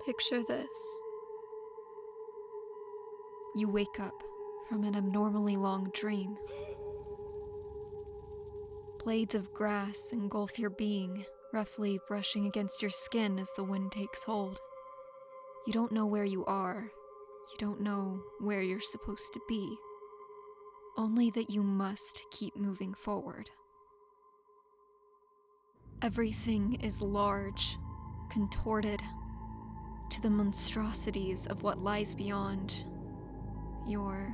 Picture this. You wake up from an abnormally long dream. Blades of grass engulf your being, roughly brushing against your skin as the wind takes hold. You don't know where you are. You don't know where you're supposed to be. Only that you must keep moving forward. Everything is large, contorted, to the monstrosities of what lies beyond. You're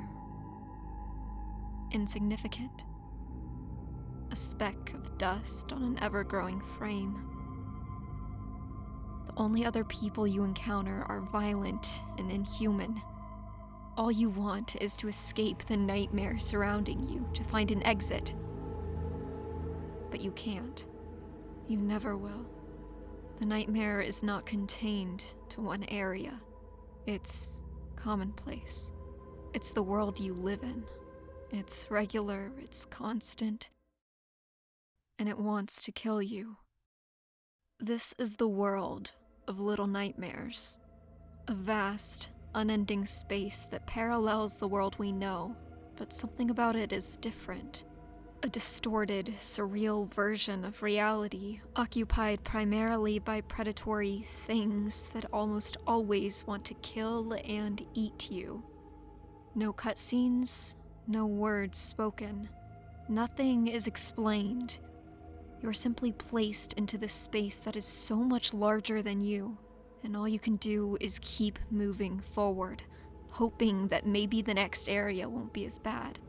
insignificant. A speck of dust on an ever-growing frame. The only other people you encounter are violent and inhuman. All you want is to escape the nightmare surrounding you, to find an exit. But you can't. You never will. The nightmare is not contained to one area. It's commonplace. It's the world you live in. It's regular, it's constant, and it wants to kill you. This is the world of Little Nightmares, a vast, unending space that parallels the world we know, but something about it is different. A distorted, surreal version of reality, occupied primarily by predatory things that almost always want to kill and eat you. No cutscenes, no words spoken. Nothing is explained. You're simply placed into this space that is so much larger than you, and all you can do is keep moving forward, hoping that maybe the next area won't be as bad.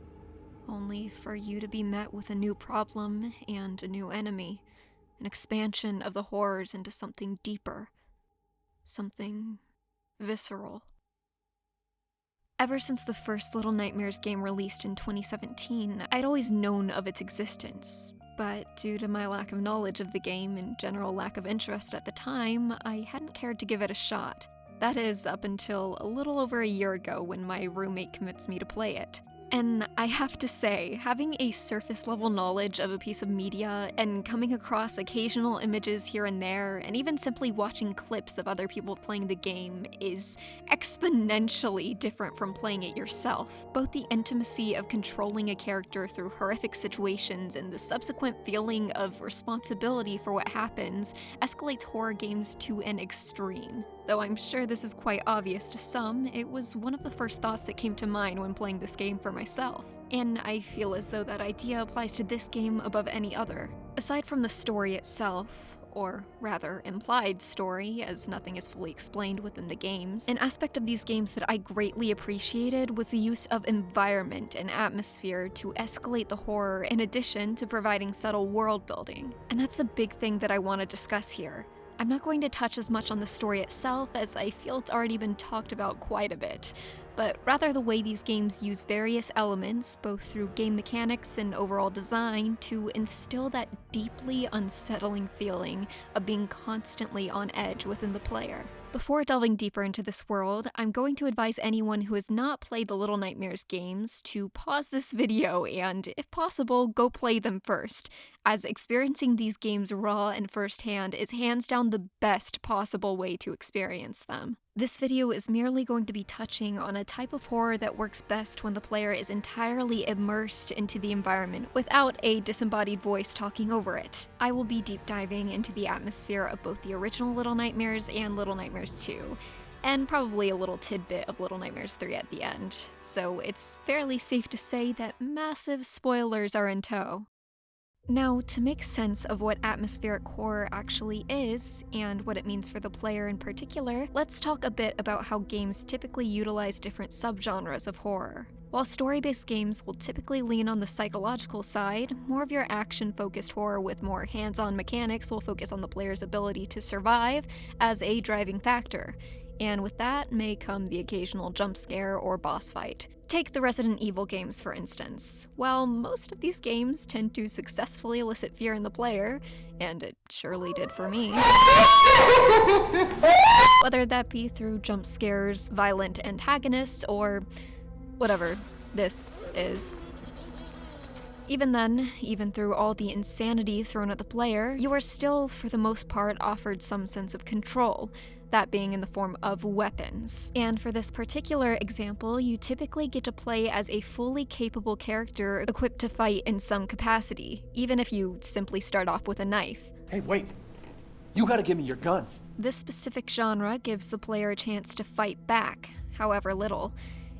Only for you to be met with a new problem and a new enemy, an expansion of the horrors into something deeper, something visceral. Ever since the first Little Nightmares game released in 2017, I'd always known of its existence, but due to my lack of knowledge of the game and general lack of interest at the time, I hadn't cared to give it a shot. That is, up until a little over a year ago when my roommate convinced me to play it. And I have to say, having a surface-level knowledge of a piece of media and coming across occasional images here and there, and even simply watching clips of other people playing the game is exponentially different from playing it yourself. Both the intimacy of controlling a character through horrific situations and the subsequent feeling of responsibility for what happens escalates horror games to an extreme. Though I'm sure this is quite obvious to some, it was one of the first thoughts that came to mind when playing this game for myself. And I feel as though that idea applies to this game above any other. Aside from the story itself, or rather implied story, as nothing is fully explained within the games, an aspect of these games that I greatly appreciated was the use of environment and atmosphere to escalate the horror in addition to providing subtle world building. And that's the big thing that I want to discuss here. I'm not going to touch as much on the story itself, as I feel it's already been talked about quite a bit, but rather the way these games use various elements, both through game mechanics and overall design, to instill that deeply unsettling feeling of being constantly on edge within the player. Before delving deeper into this world, I'm going to advise anyone who has not played the Little Nightmares games to pause this video and, if possible, go play them first, as experiencing these games raw and firsthand is hands down the best possible way to experience them. This video is merely going to be touching on a type of horror that works best when the player is entirely immersed into the environment without a disembodied voice talking over it. I will be deep diving into the atmosphere of both the original Little Nightmares and Little Nightmares 2, and probably a little tidbit of Little Nightmares 3 at the end, so it's fairly safe to say that massive spoilers are in tow. Now, to make sense of what atmospheric horror actually is, and what it means for the player in particular, let's talk a bit about how games typically utilize different subgenres of horror. While story-based games will typically lean on the psychological side, more of your action-focused horror with more hands-on mechanics will focus on the player's ability to survive as a driving factor. And with that may come the occasional jump scare or boss fight. Take the Resident Evil games, for instance. While most of these games tend to successfully elicit fear in the player, and it surely did for me, whether that be through jump scares, violent antagonists, or whatever this is. Even then, even through all the insanity thrown at the player, you are still, for the most part, offered some sense of control. that being in the form of weapons. And for this particular example, you typically get to play as a fully capable character equipped to fight in some capacity, even if you simply start off with a knife. Hey, wait. You gotta give me your gun. This specific genre gives the player a chance to fight back, however little.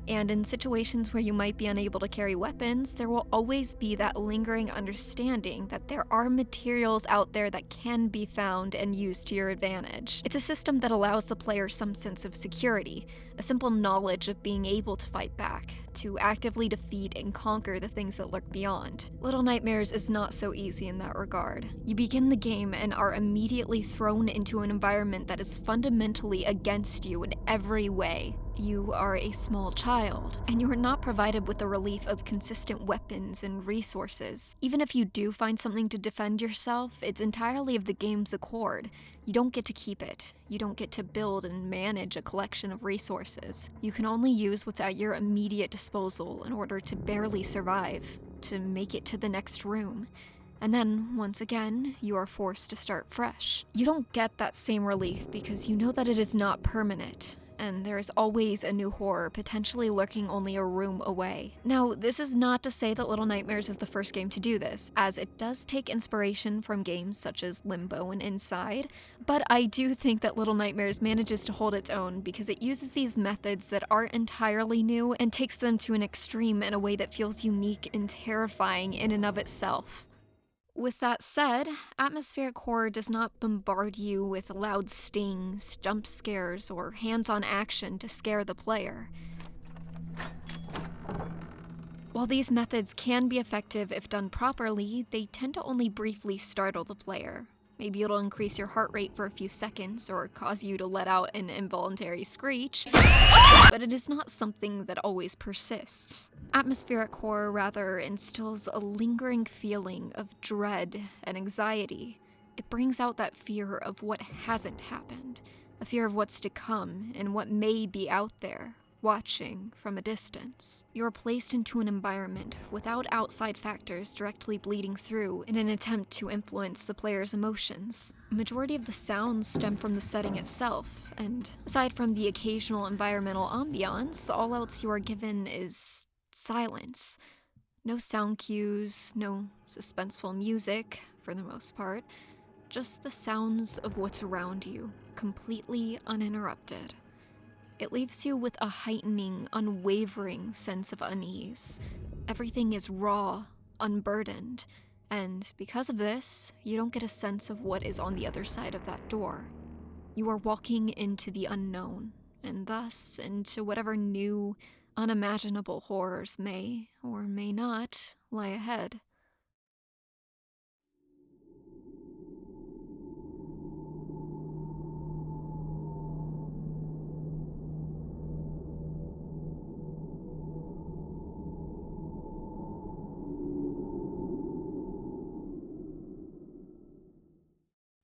And in situations where you might be unable to carry weapons, there will always be that lingering understanding that there are materials out there that can be found and used to your advantage. It's a system that allows the player some sense of security, a simple knowledge of being able to fight back, to actively defeat and conquer the things that lurk beyond. Little Nightmares is not so easy in that regard. You begin the game and are immediately thrown into an environment that is fundamentally against you in every way. You are a small child, and you are not provided with the relief of consistent weapons and resources. Even if you do find something to defend yourself, it's entirely of the game's accord. You don't get to keep it. You don't get to build and manage a collection of resources. You can only use what's at your immediate disposal in order to barely survive, to make it to the next room. And then, once again, you are forced to start fresh. You don't get that same relief because you know that it is not permanent, and there is always a new horror potentially lurking only a room away. Now, this is not to say that Little Nightmares is the first game to do this, as it does take inspiration from games such as Limbo and Inside, but I do think that Little Nightmares manages to hold its own because it uses these methods that aren't entirely new and takes them to an extreme in a way that feels unique and terrifying in and of itself. With that said, atmospheric horror does not bombard you with loud stings, jump scares, or hands-on action to scare the player. While these methods can be effective if done properly, they tend to only briefly startle the player. Maybe it'll increase your heart rate for a few seconds or cause you to let out an involuntary screech, but it is not something that always persists. Atmospheric horror rather instills a lingering feeling of dread and anxiety. It brings out that fear of what hasn't happened, a fear of what's to come and what may be out there, watching from a distance. You're placed into an environment without outside factors directly bleeding through in an attempt to influence the player's emotions. A majority of the sounds stem from the setting itself, and aside from the occasional environmental ambiance, all else you are given is silence. No sound cues, no suspenseful music, for the most part, just the sounds of what's around you, completely uninterrupted. It leaves you with a heightening, unwavering sense of unease. Everything is raw, unburdened, and because of this, you don't get a sense of what is on the other side of that door. You are walking into the unknown, and thus into whatever new, unimaginable horrors may, or may not, lie ahead.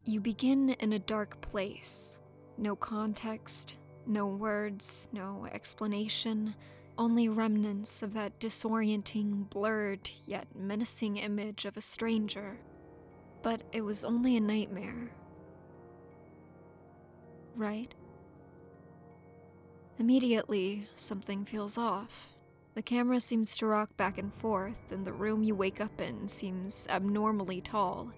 You begin in a dark place. No context, no words, no explanation, only remnants of that disorienting, blurred, yet menacing image of a stranger. But it was only a nightmare. Right? Immediately, something feels off. The camera seems to rock back and forth, and the room you wake up in seems abnormally tall.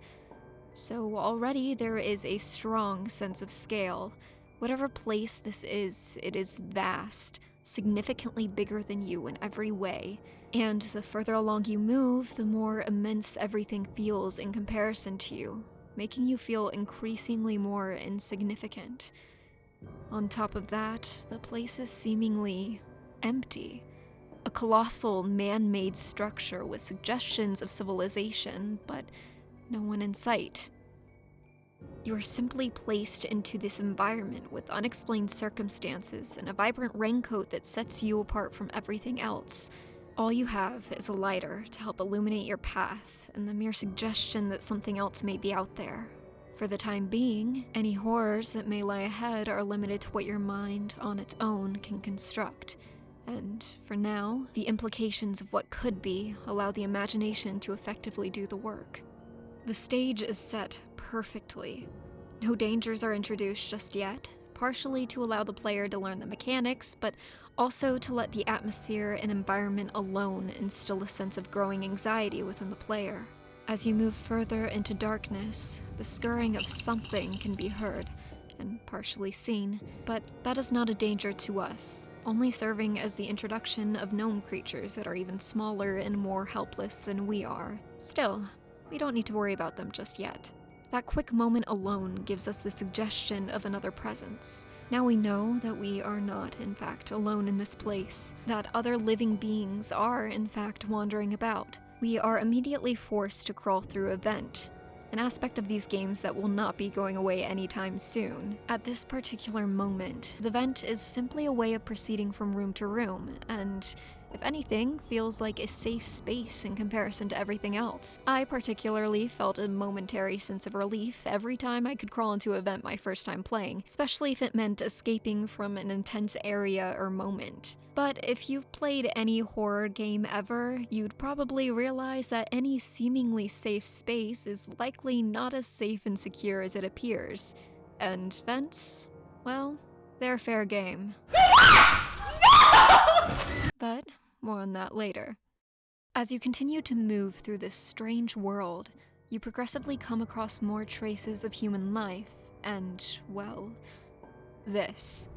So already there is a strong sense of scale. Whatever place this is, it is vast, significantly bigger than you in every way. And the further along you move, the more immense everything feels in comparison to you, making you feel increasingly more insignificant. On top of that, the place is seemingly empty. A colossal man-made structure with suggestions of civilization, but no one in sight. You are simply placed into this environment with unexplained circumstances and a vibrant raincoat that sets you apart from everything else. All you have is a lighter to help illuminate your path, and the mere suggestion that something else may be out there. For the time being, any horrors that may lie ahead are limited to what your mind, on its own, can construct. And, for now, the implications of what could be allow the imagination to effectively do the work. The stage is set perfectly. No dangers are introduced just yet, partially to allow the player to learn the mechanics, but also to let the atmosphere and environment alone instill a sense of growing anxiety within the player. As you move further into darkness, the scurrying of something can be heard and partially seen, but that is not a danger to us, only serving as the introduction of gnome creatures that are even smaller and more helpless than we are. Still, we don't need to worry about them just yet. That quick moment alone gives us the suggestion of another presence. Now we know that we are not, in fact, alone in this place, that other living beings are, in fact, wandering about. We are immediately forced to crawl through a vent, an aspect of these games that will not be going away anytime soon. At this particular moment, the vent is simply a way of proceeding from room to room, and if anything, feels like a safe space in comparison to everything else. I particularly felt a momentary sense of relief every time I could crawl into a vent my first time playing, especially if it meant escaping from an intense area or moment. But if you've played any horror game ever, you'd probably realize that any seemingly safe space is likely not as safe and secure as it appears. And vents, well, they're fair game. But more on that later. As you continue to move through this strange world, you progressively come across more traces of human life, and, well, this.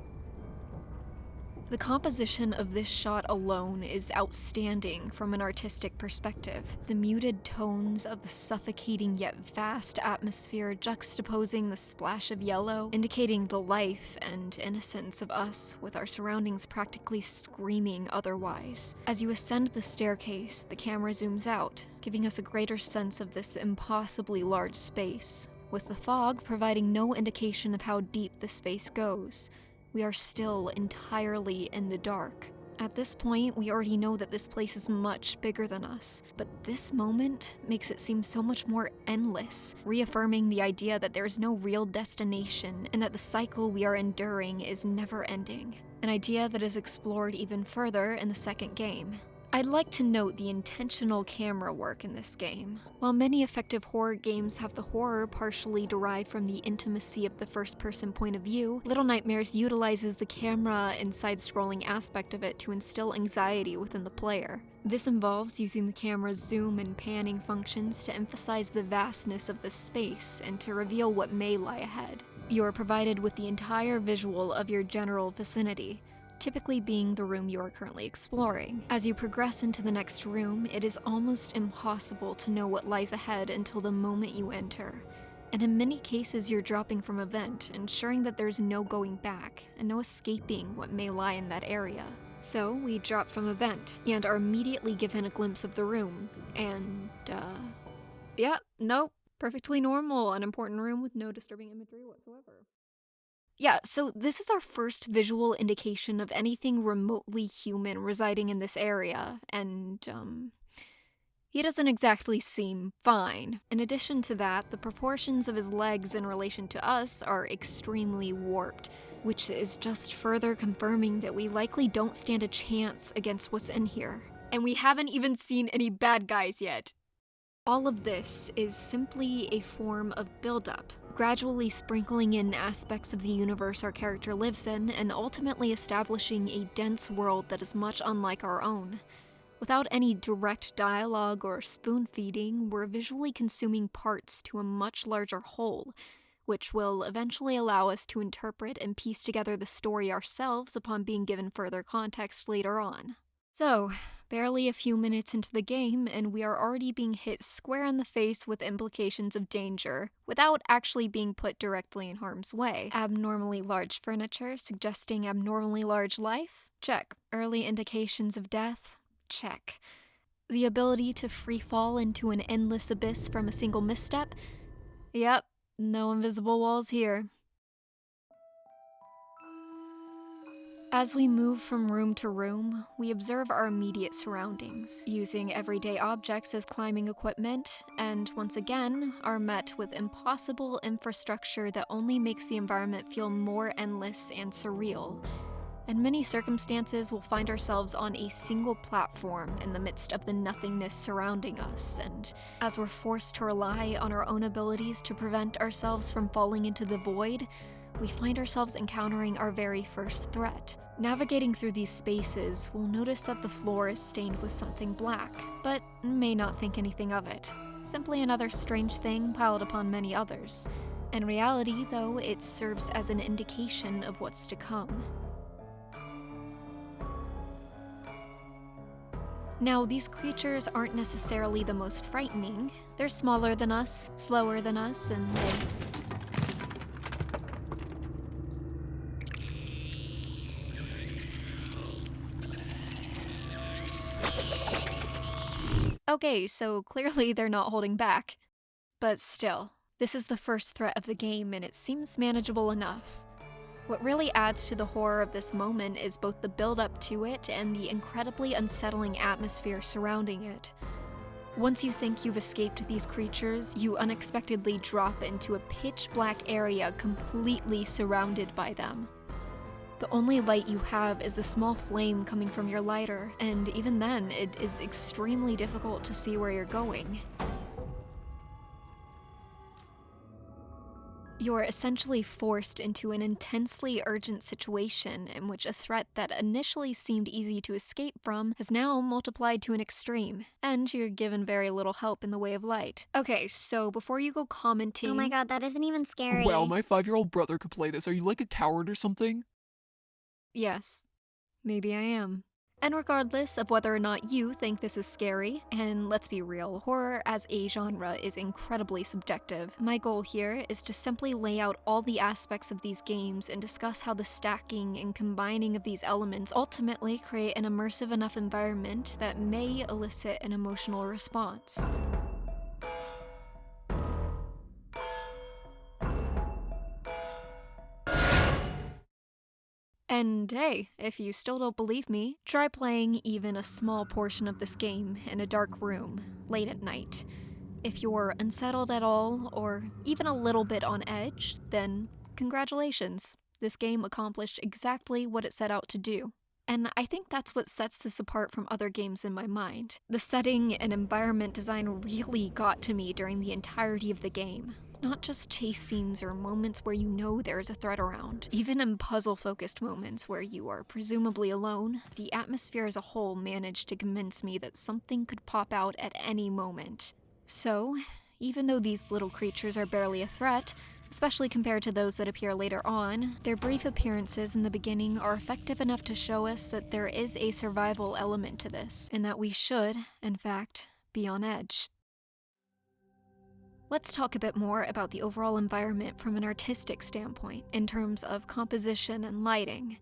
The composition of this shot alone is outstanding from an artistic perspective. The muted tones of the suffocating yet vast atmosphere juxtaposing the splash of yellow, indicating the life and innocence of us, with our surroundings practically screaming otherwise. As you ascend the staircase, the camera zooms out, giving us a greater sense of this impossibly large space, with the fog providing no indication of how deep the space goes. We are still entirely in the dark. At this point, we already know that this place is much bigger than us, but this moment makes it seem so much more endless, reaffirming the idea that there is no real destination and that the cycle we are enduring is never ending, an idea that is explored even further in the second game. I'd like to note the intentional camera work in this game. While many effective horror games have the horror partially derived from the intimacy of the first-person point of view, Little Nightmares utilizes the camera and side-scrolling aspect of it to instill anxiety within the player. This involves using the camera's zoom and panning functions to emphasize the vastness of the space and to reveal what may lie ahead. You are provided with the entire visual of your general vicinity, typically being the room you are currently exploring. As you progress into the next room, it is almost impossible to know what lies ahead until the moment you enter. And in many cases, you're dropping from a vent, ensuring that there's no going back and no escaping what may lie in that area. So we drop from a vent and are immediately given a glimpse of the room, and nope, perfectly normal, unimportant room with no disturbing imagery whatsoever. Yeah, so this is our first visual indication of anything remotely human residing in this area, and, he doesn't exactly seem fine. In addition to that, the proportions of his legs in relation to us are extremely warped, which is just further confirming that we likely don't stand a chance against what's in here. And we haven't even seen any bad guys yet. All of this is simply a form of build-up, gradually sprinkling in aspects of the universe our character lives in, and ultimately establishing a dense world that is much unlike our own. Without any direct dialogue or spoon-feeding, we're visually consuming parts to a much larger whole, which will eventually allow us to interpret and piece together the story ourselves upon being given further context later on. So, barely a few minutes into the game, and we are already being hit square in the face with implications of danger, without actually being put directly in harm's way. Abnormally large furniture, suggesting abnormally large life? Check. Early indications of death? Check. The ability to free fall into an endless abyss from a single misstep? Yep, no invisible walls here. As we move from room to room, we observe our immediate surroundings, using everyday objects as climbing equipment, and once again, are met with impossible infrastructure that only makes the environment feel more endless and surreal. In many circumstances, we'll find ourselves on a single platform in the midst of the nothingness surrounding us, and as we're forced to rely on our own abilities to prevent ourselves from falling into the void, we find ourselves encountering our very first threat. Navigating through these spaces, we'll notice that the floor is stained with something black, but may not think anything of it. Simply another strange thing piled upon many others. In reality, though, it serves as an indication of what's to come. Now, these creatures aren't necessarily the most frightening. They're smaller than us, slower than us, and they... Okay, so clearly they're not holding back. But still, this is the first threat of the game and it seems manageable enough. What really adds to the horror of this moment is both the build-up to it and the incredibly unsettling atmosphere surrounding it. Once you think you've escaped these creatures, you unexpectedly drop into a pitch-black area completely surrounded by them. The only light you have is the small flame coming from your lighter, and even then, it is extremely difficult to see where you're going. You're essentially forced into an intensely urgent situation in which a threat that initially seemed easy to escape from has now multiplied to an extreme, and you're given very little help in the way of light. Okay, so before you go commenting... Oh my god, that isn't even scary. Wow, my 5-year-old brother could play this. Are you like a coward or something? Yes, maybe I am. And regardless of whether or not you think this is scary, and let's be real, horror as a genre is incredibly subjective, my goal here is to simply lay out all the aspects of these games and discuss how the stacking and combining of these elements ultimately create an immersive enough environment that may elicit an emotional response. And hey, if you still don't believe me, try playing even a small portion of this game in a dark room, late at night. If you're unsettled at all, or even a little bit on edge, then congratulations. This game accomplished exactly what it set out to do. And I think that's what sets this apart from other games in my mind. The setting and environment design really got to me during the entirety of the game. Not just chase scenes or moments where you know there's a threat around. Even in puzzle-focused moments where you are presumably alone, the atmosphere as a whole managed to convince me that something could pop out at any moment. So, even though these little creatures are barely a threat, especially compared to those that appear later on, their brief appearances in the beginning are effective enough to show us that there is a survival element to this, and that we should, in fact, be on edge. Let's talk a bit more about the overall environment from an artistic standpoint, in terms of composition and lighting.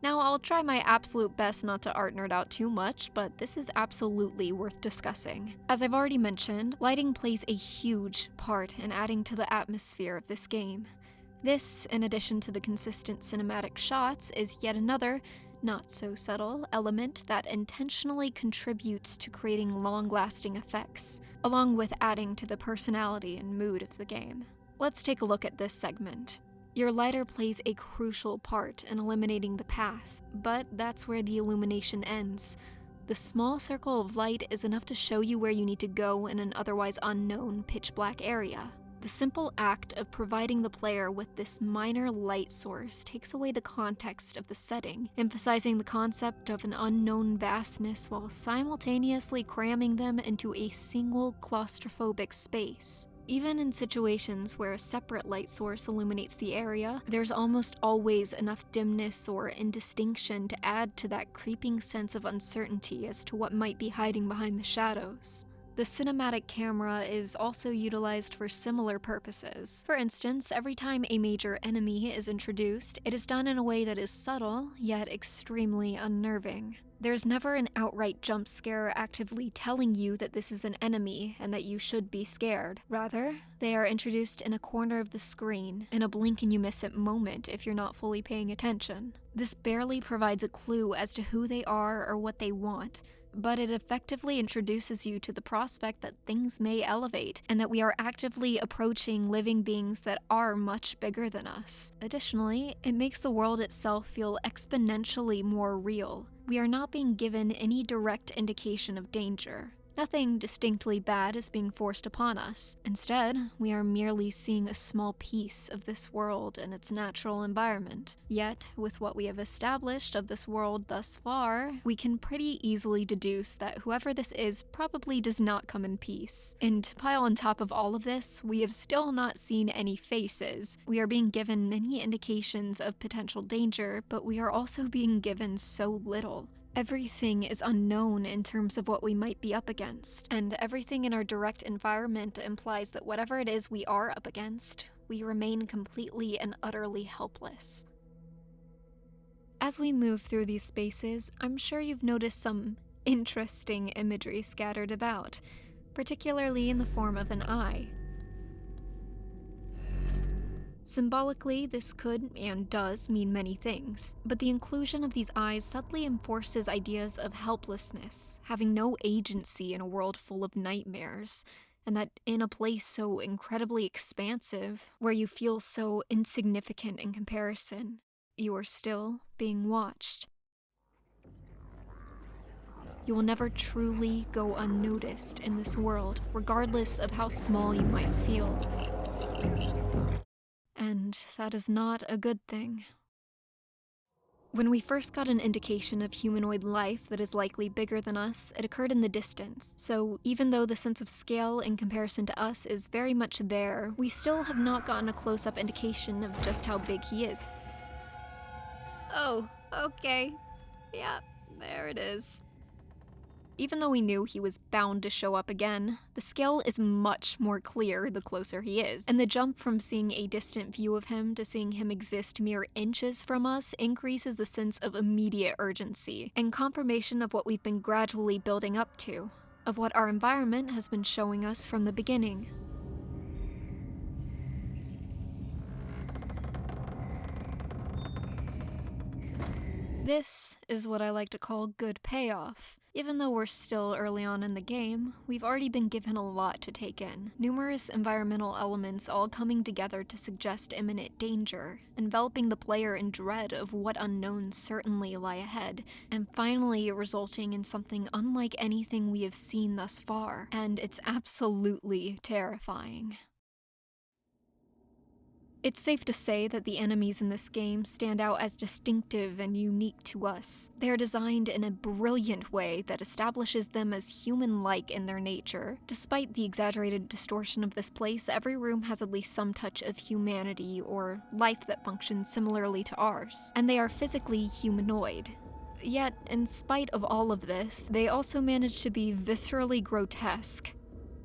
Now, I'll try my absolute best not to art nerd out too much, but this is absolutely worth discussing. As I've already mentioned, lighting plays a huge part in adding to the atmosphere of this game. This, in addition to the consistent cinematic shots, is yet another, not so subtle, element that intentionally contributes to creating long-lasting effects, along with adding to the personality and mood of the game. Let's take a look at this segment. Your lighter plays a crucial part in illuminating the path, but that's where the illumination ends. The small circle of light is enough to show you where you need to go in an otherwise unknown pitch-black area. The simple act of providing the player with this minor light source takes away the context of the setting, emphasizing the concept of an unknown vastness while simultaneously cramming them into a single claustrophobic space. Even in situations where a separate light source illuminates the area, there's almost always enough dimness or indistinction to add to that creeping sense of uncertainty as to what might be hiding behind the shadows. The cinematic camera is also utilized for similar purposes. For instance, every time a major enemy is introduced, it is done in a way that is subtle, yet extremely unnerving. There's never an outright jump scare actively telling you that this is an enemy and that you should be scared. Rather, they are introduced in a corner of the screen, in a blink-and-you-miss-it moment if you're not fully paying attention. This barely provides a clue as to who they are or what they want, but it effectively introduces you to the prospect that things may elevate, and that we are actively approaching living beings that are much bigger than us. Additionally, it makes the world itself feel exponentially more real. We are not being given any direct indication of danger. Nothing distinctly bad is being forced upon us. Instead, we are merely seeing a small piece of this world and its natural environment. Yet, with what we have established of this world thus far, we can pretty easily deduce that whoever this is probably does not come in peace. And to pile on top of all of this, we have still not seen any faces. We are being given many indications of potential danger, but we are also being given so little. Everything is unknown in terms of what we might be up against, and everything in our direct environment implies that whatever it is we are up against, we remain completely and utterly helpless. As we move through these spaces, I'm sure you've noticed some interesting imagery scattered about, particularly in the form of an eye. Symbolically, this could and does mean many things, but the inclusion of these eyes subtly enforces ideas of helplessness, having no agency in a world full of nightmares, and that in a place so incredibly expansive, where you feel so insignificant in comparison, you are still being watched. You will never truly go unnoticed in this world, regardless of how small you might feel. And that is not a good thing. When we first got an indication of humanoid life that is likely bigger than us, it occurred in the distance. So even though the sense of scale in comparison to us is very much there, we still have not gotten a close-up indication of just how big he is. Oh, okay. Yeah, there it is. Even though we knew he was bound to show up again, the scale is much more clear the closer he is, and the jump from seeing a distant view of him to seeing him exist mere inches from us increases the sense of immediate urgency, and confirmation of what we've been gradually building up to, of what our environment has been showing us from the beginning. This is what I like to call good payoff. Even though we're still early on in the game, we've already been given a lot to take in. Numerous environmental elements all coming together to suggest imminent danger, enveloping the player in dread of what unknowns certainly lie ahead, and finally resulting in something unlike anything we have seen thus far, and it's absolutely terrifying. It's safe to say that the enemies in this game stand out as distinctive and unique to us. They are designed in a brilliant way that establishes them as human-like in their nature. Despite the exaggerated distortion of this place, every room has at least some touch of humanity or life that functions similarly to ours, and they are physically humanoid. Yet, in spite of all of this, they also manage to be viscerally grotesque.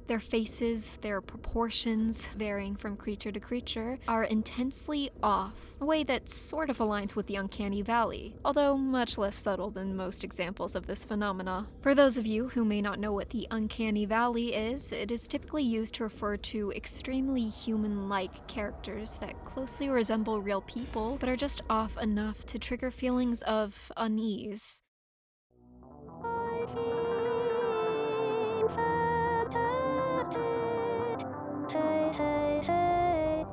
Their faces, their proportions, varying from creature to creature, are intensely off, a way that sort of aligns with the uncanny valley, although much less subtle than most examples of this phenomena. For those of you who may not know what the uncanny valley is, it is typically used to refer to extremely human-like characters that closely resemble real people, but are just off enough to trigger feelings of unease.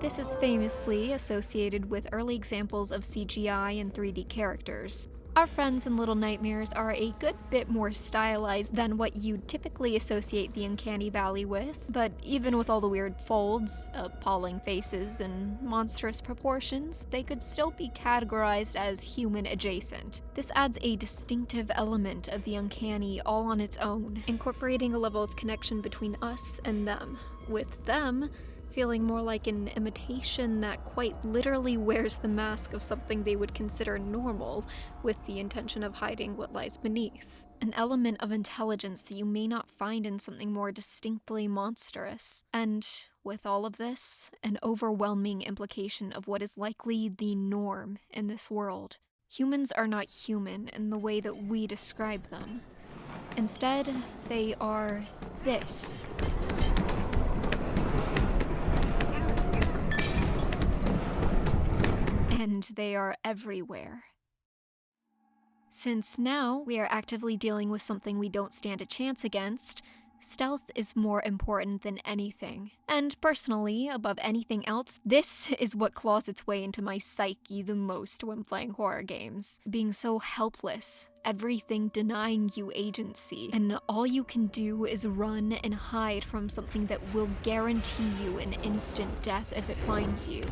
This is famously associated with early examples of CGI and 3D characters. Our friends in Little Nightmares are a good bit more stylized than what you'd typically associate the Uncanny Valley with, but even with all the weird folds, appalling faces, and monstrous proportions, they could still be categorized as human adjacent. This adds a distinctive element of the uncanny all on its own, incorporating a level of connection between us and them, with them feeling more like an imitation that quite literally wears the mask of something they would consider normal, with the intention of hiding what lies beneath. An element of intelligence that you may not find in something more distinctly monstrous. And with all of this, an overwhelming implication of what is likely the norm in this world. Humans are not human in the way that we describe them. Instead, they are this. And they are everywhere. Since now we are actively dealing with something we don't stand a chance against, Stealth is more important than anything. And personally, above anything else, this is what claws its way into my psyche the most when playing horror games. Being so helpless, everything denying you agency, and all you can do is run and hide from something that will guarantee you an instant death if it finds you.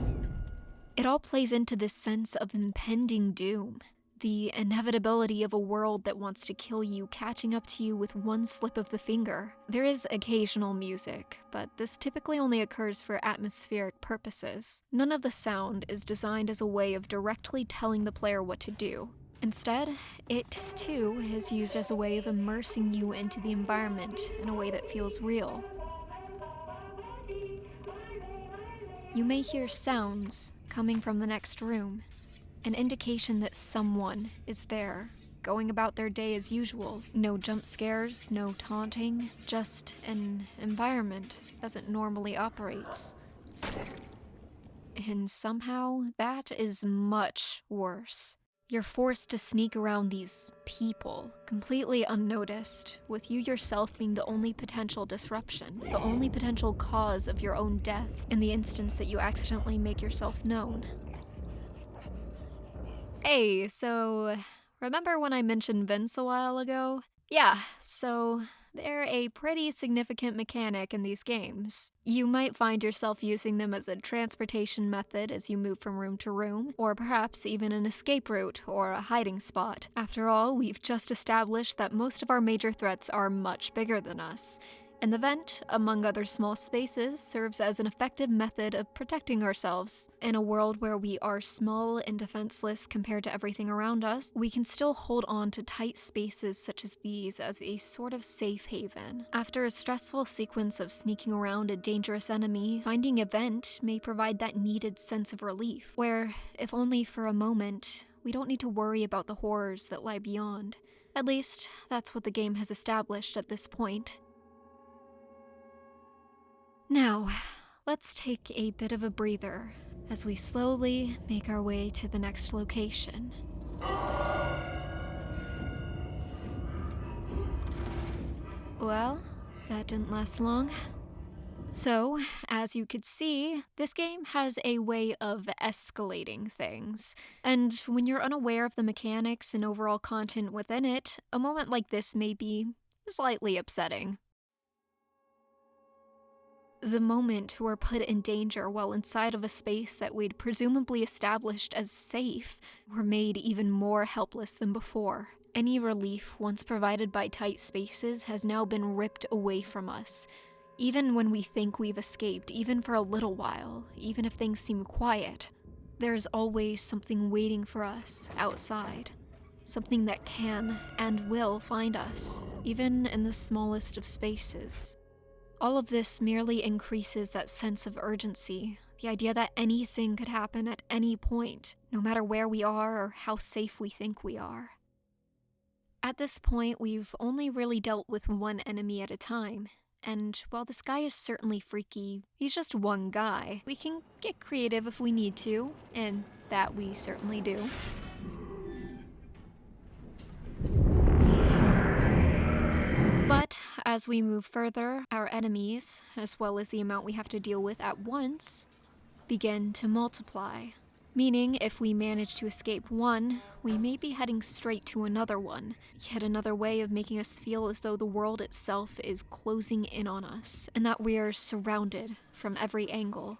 It all plays into this sense of impending doom. The inevitability of a world that wants to kill you catching up to you with one slip of the finger. There is occasional music, but this typically only occurs for atmospheric purposes. None of the sound is designed as a way of directly telling the player what to do. Instead, it, too, is used as a way of immersing you into the environment in a way that feels real. You may hear sounds coming from the next room. An indication that someone is there, going about their day as usual. No jump scares, no taunting, just an environment as it normally operates. And somehow, that is much worse. You're forced to sneak around these people, completely unnoticed, with you yourself being the only potential disruption, the only potential cause of your own death, in the instance that you accidentally make yourself known. Hey, so remember when I mentioned vents a while ago? Yeah, so they're a pretty significant mechanic in these games. You might find yourself using them as a transportation method as you move from room to room, or perhaps even an escape route or a hiding spot. After all, we've just established that most of our major threats are much bigger than us. And the vent, among other small spaces, serves as an effective method of protecting ourselves. In a world where we are small and defenseless compared to everything around us, we can still hold on to tight spaces such as these as a sort of safe haven. After a stressful sequence of sneaking around a dangerous enemy, finding a vent may provide that needed sense of relief, where, if only for a moment, we don't need to worry about the horrors that lie beyond. At least, that's what the game has established at this point. Now, let's take a bit of a breather as we slowly make our way to the next location. Well, that didn't last long. So, as you could see, this game has a way of escalating things. And when you're unaware of the mechanics and overall content within it, a moment like this may be slightly upsetting. The moment we're put in danger while inside of a space that we'd presumably established as safe, we're made even more helpless than before. Any relief once provided by tight spaces has now been ripped away from us. Even when we think we've escaped, even for a little while, even if things seem quiet, there's always something waiting for us outside. Something that can and will find us, even in the smallest of spaces. All of this merely increases that sense of urgency, the idea that anything could happen at any point, no matter where we are or how safe we think we are. At this point, we've only really dealt with one enemy at a time, and while this guy is certainly freaky, he's just one guy. We can get creative if we need to, and that we certainly do. But as we move further, our enemies, as well as the amount we have to deal with at once, begin to multiply. Meaning, if we manage to escape one, we may be heading straight to another one, yet another way of making us feel as though the world itself is closing in on us, and that we are surrounded from every angle.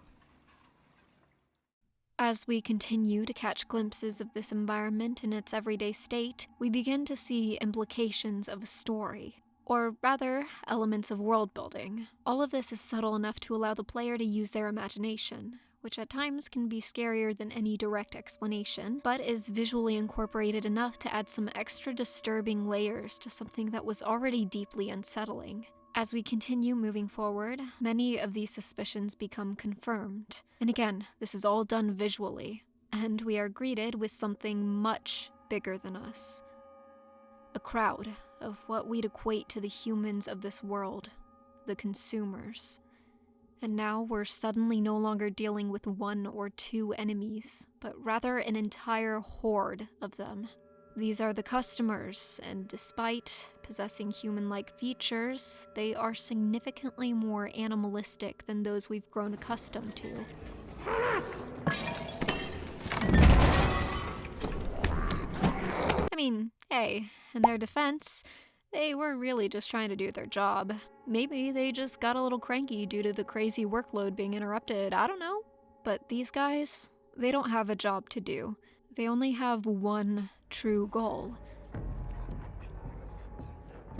As we continue to catch glimpses of this environment in its everyday state, we begin to see implications of a story. Or rather, elements of world building. All of this is subtle enough to allow the player to use their imagination, which at times can be scarier than any direct explanation, but is visually incorporated enough to add some extra disturbing layers to something that was already deeply unsettling. As we continue moving forward, many of these suspicions become confirmed. And again, this is all done visually, and we are greeted with something much bigger than us. A crowd of what we'd equate to the humans of this world, the consumers. And now we're suddenly no longer dealing with one or two enemies, but rather an entire horde of them. These are the customers, and despite possessing human-like features, they are significantly more animalistic than those we've grown accustomed to. I mean, hey, in their defense, they were really just trying to do their job. Maybe they just got a little cranky due to the crazy workload being interrupted, I don't know. But these guys, they don't have a job to do. They only have one true goal: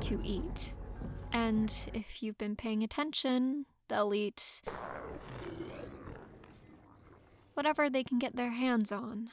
to eat. And if you've been paying attention, they'll eat whatever they can get their hands on.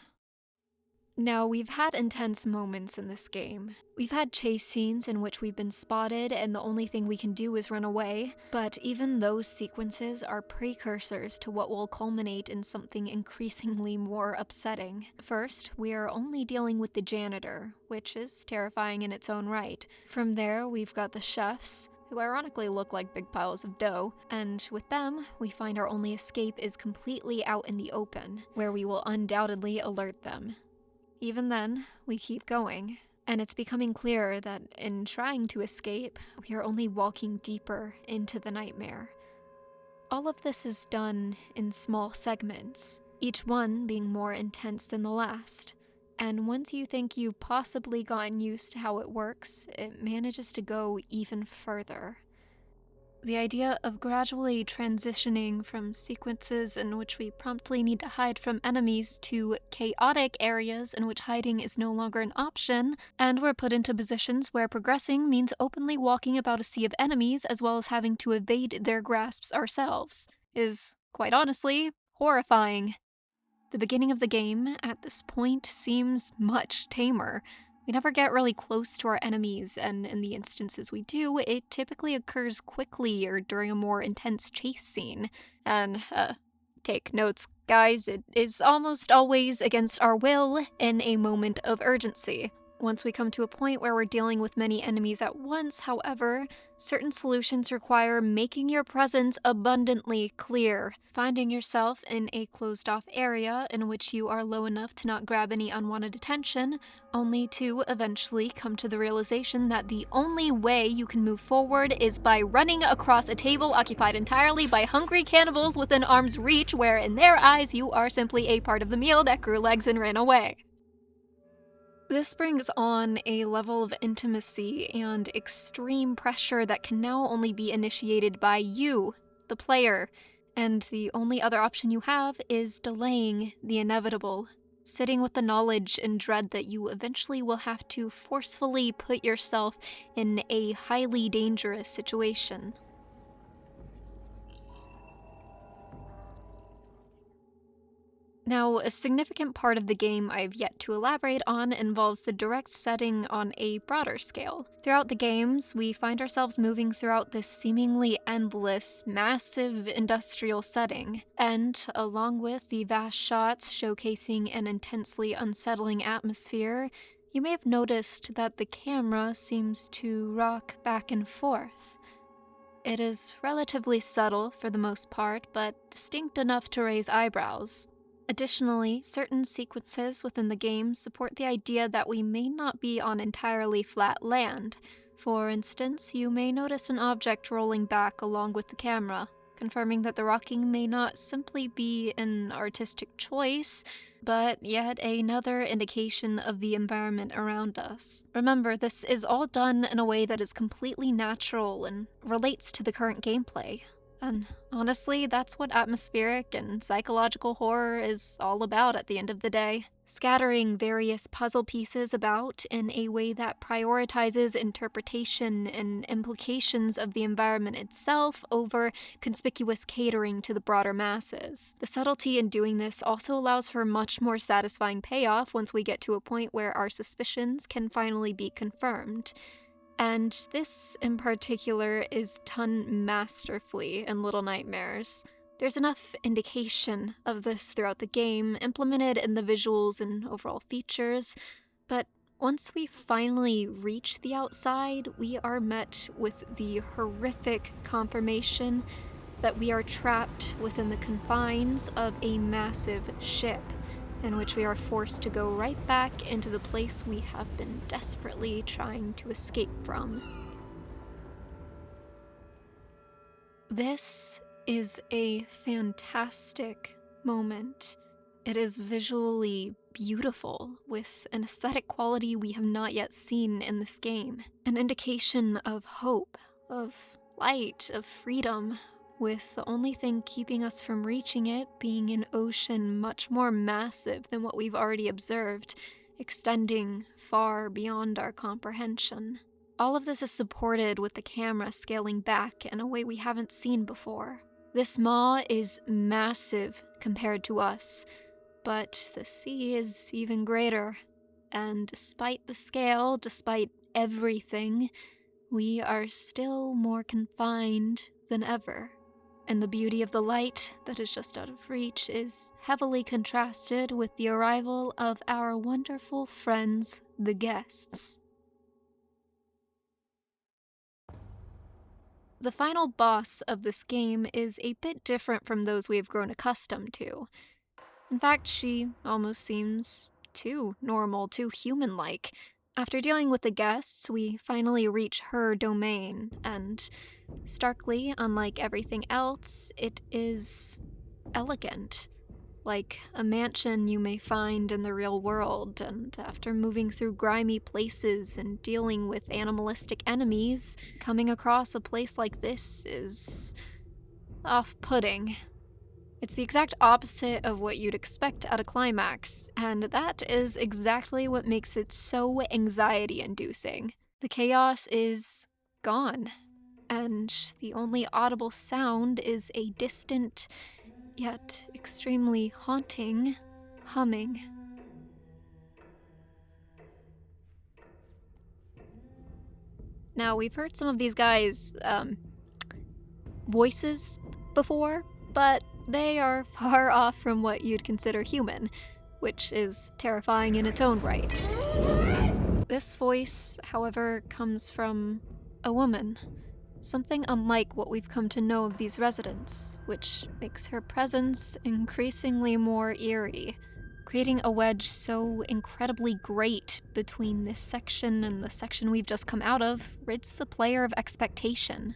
Now, we've had intense moments in this game. We've had chase scenes in which we've been spotted and the only thing we can do is run away, but even those sequences are precursors to what will culminate in something increasingly more upsetting. First, we are only dealing with the janitor, which is terrifying in its own right. From there, we've got the chefs, who ironically look like big piles of dough, and with them, we find our only escape is completely out in the open, where we will undoubtedly alert them. Even then, we keep going, and it's becoming clear that in trying to escape, we are only walking deeper into the nightmare. All of this is done in small segments, each one being more intense than the last, and once you think you've possibly gotten used to how it works, it manages to go even further. The idea of gradually transitioning from sequences in which we promptly need to hide from enemies to chaotic areas in which hiding is no longer an option, and we're put into positions where progressing means openly walking about a sea of enemies as well as having to evade their grasps ourselves, is, quite honestly, horrifying. The beginning of the game, at this point, seems much tamer. We never get really close to our enemies, and in the instances we do, it typically occurs quickly or during a more intense chase scene. And, take notes, guys, it is almost always against our will in a moment of urgency. Once we come to a point where we're dealing with many enemies at once, however, certain solutions require making your presence abundantly clear, finding yourself in a closed-off area in which you are low enough to not grab any unwanted attention, only to eventually come to the realization that the only way you can move forward is by running across a table occupied entirely by hungry cannibals within arm's reach, where in their eyes you are simply a part of the meal that grew legs and ran away. This brings on a level of intimacy and extreme pressure that can now only be initiated by you, the player, and the only other option you have is delaying the inevitable, sitting with the knowledge and dread that you eventually will have to forcefully put yourself in a highly dangerous situation. Now, a significant part of the game I've yet to elaborate on involves the direct setting on a broader scale. Throughout the games, we find ourselves moving throughout this seemingly endless, massive industrial setting, and along with the vast shots showcasing an intensely unsettling atmosphere, you may have noticed that the camera seems to rock back and forth. It is relatively subtle for the most part, but distinct enough to raise eyebrows. Additionally, certain sequences within the game support the idea that we may not be on entirely flat land. For instance, you may notice an object rolling back along with the camera, confirming that the rocking may not simply be an artistic choice, but yet another indication of the environment around us. Remember, this is all done in a way that is completely natural and relates to the current gameplay. And honestly, that's what atmospheric and psychological horror is all about at the end of the day. Scattering various puzzle pieces about in a way that prioritizes interpretation and implications of the environment itself over conspicuous catering to the broader masses. The subtlety in doing this also allows for much more satisfying payoff once we get to a point where our suspicions can finally be confirmed. And this, in particular, is done masterfully in Little Nightmares. There's enough indication of this throughout the game, implemented in the visuals and overall features, but once we finally reach the outside, we are met with the horrific confirmation that we are trapped within the confines of a massive ship, in which we are forced to go right back into the place we have been desperately trying to escape from. This is a fantastic moment. It is visually beautiful, with an aesthetic quality we have not yet seen in this game. An indication of hope, of light, of freedom, with the only thing keeping us from reaching it being an ocean much more massive than what we've already observed, extending far beyond our comprehension. All of this is supported with the camera scaling back in a way we haven't seen before. This maw is massive compared to us, but the sea is even greater. And despite the scale, despite everything, we are still more confined than ever. And the beauty of the light that is just out of reach is heavily contrasted with the arrival of our wonderful friends, the guests. The final boss of this game is a bit different from those we have grown accustomed to. In fact, she almost seems too normal, too human-like. After dealing with the guests, we finally reach her domain, and starkly unlike everything else, it is elegant. Like a mansion you may find in the real world, and after moving through grimy places and dealing with animalistic enemies, coming across a place like this is off-putting. It's the exact opposite of what you'd expect at a climax, and that is exactly what makes it so anxiety-inducing. The chaos is gone, and the only audible sound is a distant, yet extremely haunting, humming. Now, we've heard some of these guys' voices before, but they are far off from what you'd consider human, which is terrifying in its own right. This voice, however, comes from a woman, something unlike what we've come to know of these residents, which makes her presence increasingly more eerie, creating a wedge so incredibly great between this section and the section we've just come out of, rids the player of expectation.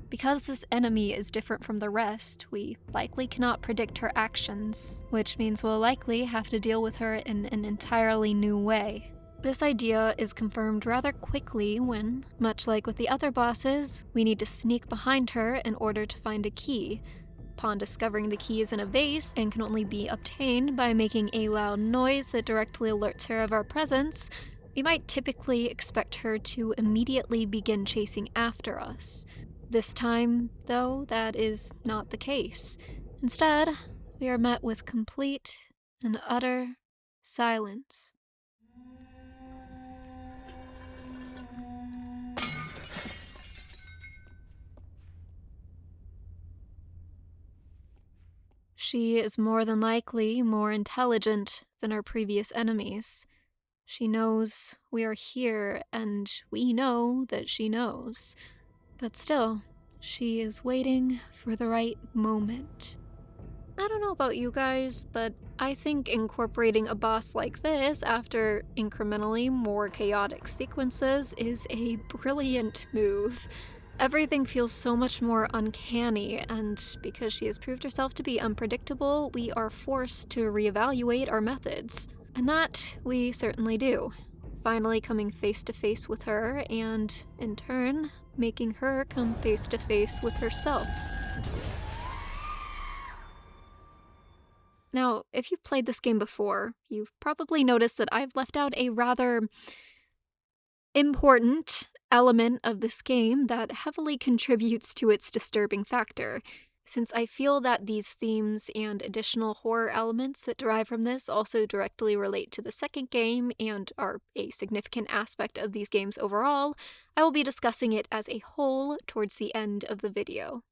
Because this enemy is different from the rest, we likely cannot predict her actions, which means we'll likely have to deal with her in an entirely new way. This idea is confirmed rather quickly when, much like with the other bosses, we need to sneak behind her in order to find a key. Upon discovering the key is in a vase and can only be obtained by making a loud noise that directly alerts her of our presence, we might typically expect her to immediately begin chasing after us. This time, though, that is not the case. Instead, we are met with complete and utter silence. She is more than likely more intelligent than our previous enemies. She knows we are here, and we know that she knows. But still, she is waiting for the right moment. I don't know about you guys, but I think incorporating a boss like this after incrementally more chaotic sequences is a brilliant move. Everything feels so much more uncanny, and because she has proved herself to be unpredictable, we are forced to reevaluate our methods. And that we certainly do. Finally coming face to face with her, and in turn, making her come face to face with herself. Now, if you've played this game before, you've probably noticed that I've left out a rather important element of this game that heavily contributes to its disturbing factor, since I feel that these themes and additional horror elements that derive from this also directly relate to the second game and are a significant aspect of these games overall. I will be discussing it as a whole towards the end of the video.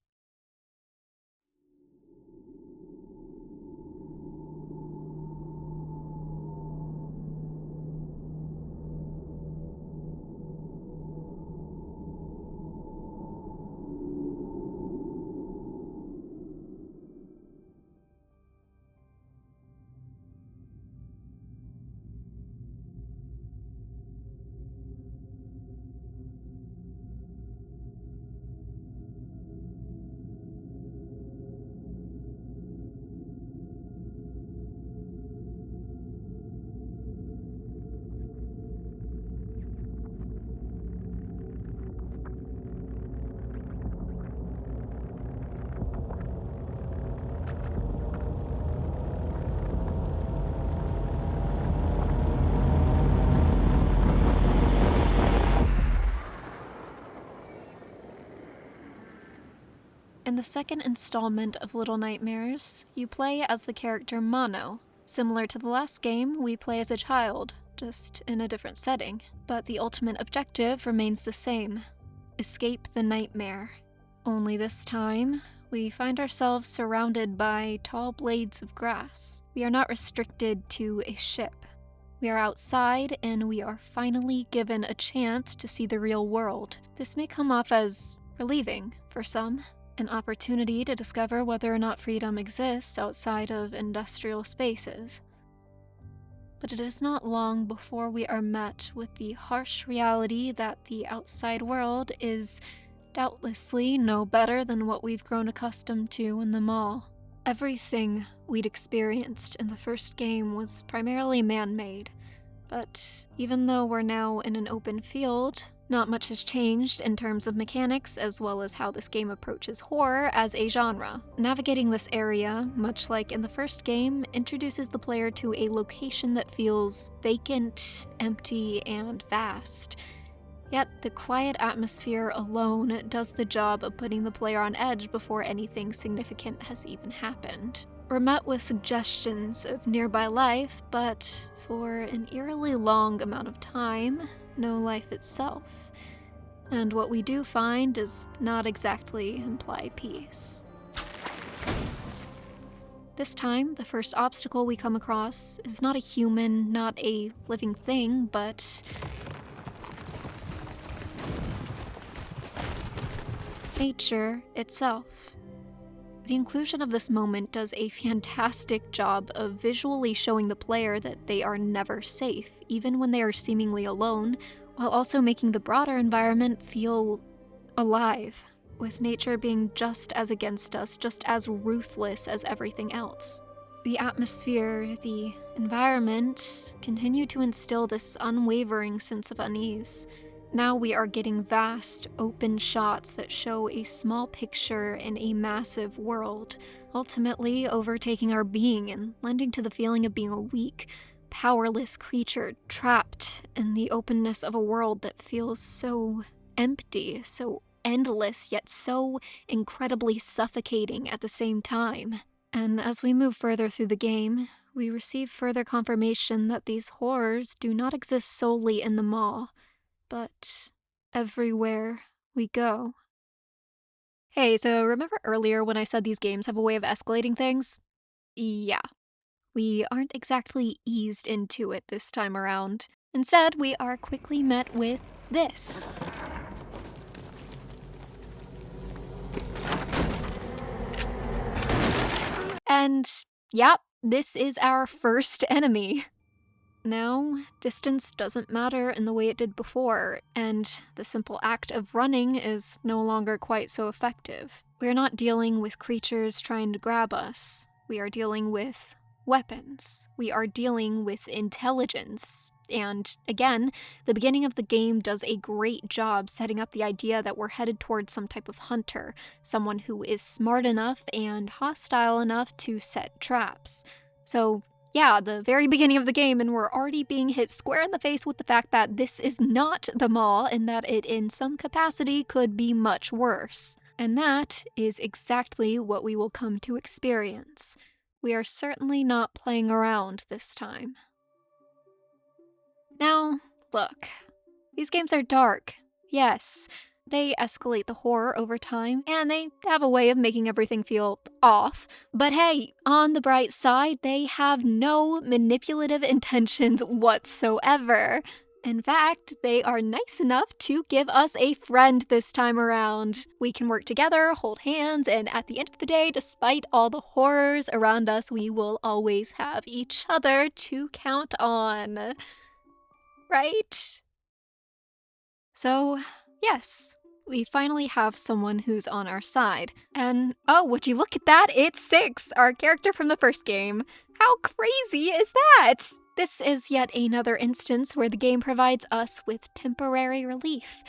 In the second installment of Little Nightmares, you play as the character Mono. Similar to the last game, we play as a child, just in a different setting. But the ultimate objective remains the same: escape the nightmare. Only this time, we find ourselves surrounded by tall blades of grass. We are not restricted to a ship. We are outside, and we are finally given a chance to see the real world. This may come off as relieving for some, an opportunity to discover whether or not freedom exists outside of industrial spaces. But it is not long before we are met with the harsh reality that the outside world is doubtlessly no better than what we've grown accustomed to in the mall. Everything we'd experienced in the first game was primarily man-made, but even though we're now in an open field, not much has changed in terms of mechanics as well as how this game approaches horror as a genre. Navigating this area, much like in the first game, introduces the player to a location that feels vacant, empty, and vast. Yet the quiet atmosphere alone does the job of putting the player on edge before anything significant has even happened. We're met with suggestions of nearby life, but for an eerily long amount of time, no life itself. And what we do find does not exactly imply peace. This time, the first obstacle we come across is not a human, not a living thing, but nature itself. The inclusion of this moment does a fantastic job of visually showing the player that they are never safe, even when they are seemingly alone, while also making the broader environment feel alive, with nature being just as against us, just as ruthless as everything else. The atmosphere, the environment, continue to instill this unwavering sense of unease. Now we are getting vast, open shots that show a small picture in a massive world, ultimately overtaking our being and lending to the feeling of being a weak, powerless creature trapped in the openness of a world that feels so empty, so endless, yet so incredibly suffocating at the same time. And as we move further through the game, we receive further confirmation that these horrors do not exist solely in the mall, but everywhere we go. Hey, so remember earlier when I said these games have a way of escalating things? Yeah. We aren't exactly eased into it this time around. Instead, we are quickly met with this. And, yep, this is our first enemy. Now, distance doesn't matter in the way it did before, and the simple act of running is no longer quite so effective. We're not dealing with creatures trying to grab us. We are dealing with weapons. We are dealing with intelligence. And again, the beginning of the game does a great job setting up the idea that we're headed towards some type of hunter, someone who is smart enough and hostile enough to set traps. So, yeah, the very beginning of the game, and we're already being hit square in the face with the fact that this is not the mall and that it in some capacity could be much worse. And that is exactly what we will come to experience. We are certainly not playing around this time. Now, look, these games are dark, yes. They escalate the horror over time, and they have a way of making everything feel off. But hey, on the bright side, they have no manipulative intentions whatsoever. In fact, they are nice enough to give us a friend this time around. We can work together, hold hands, and at the end of the day, despite all the horrors around us, we will always have each other to count on. Right? So, yes, we finally have someone who's on our side. And, oh, would you look at that? It's Six, our character from the first game. How crazy is that? This is yet another instance where the game provides us with temporary relief,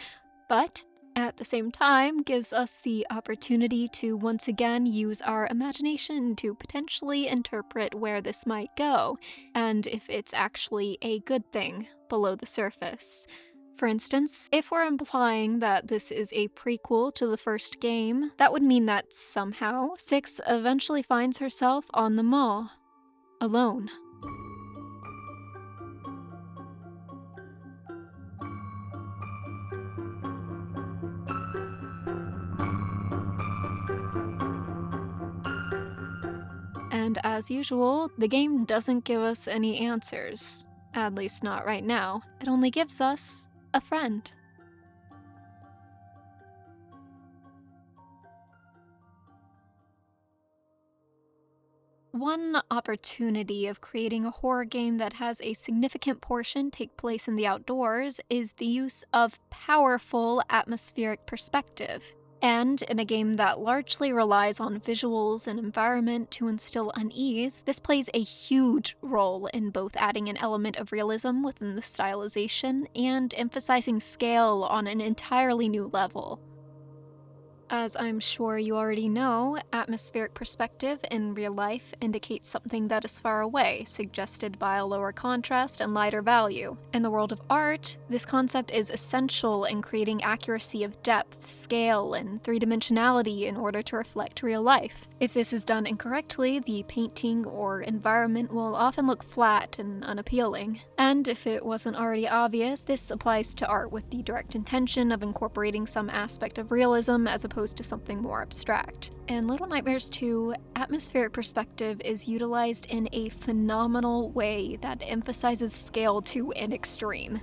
but at the same time gives us the opportunity to once again use our imagination to potentially interpret where this might go, and if it's actually a good thing below the surface. For instance, if we're implying that this is a prequel to the first game, that would mean that somehow, Six eventually finds herself on the mall, alone. And as usual, the game doesn't give us any answers. At least not right now. It only gives us a friend. One opportunity of creating a horror game that has a significant portion take place in the outdoors is the use of powerful atmospheric perspective. And in a game that largely relies on visuals and environment to instill unease, this plays a huge role in both adding an element of realism within the stylization and emphasizing scale on an entirely new level. As I'm sure you already know, atmospheric perspective in real life indicates something that is far away, suggested by a lower contrast and lighter value. In the world of art, this concept is essential in creating accuracy of depth, scale, and three-dimensionality in order to reflect real life. If this is done incorrectly, the painting or environment will often look flat and unappealing. And if it wasn't already obvious, this applies to art with the direct intention of incorporating some aspect of realism as opposed to something more abstract. In Little Nightmares 2, atmospheric perspective is utilized in a phenomenal way that emphasizes scale to an extreme.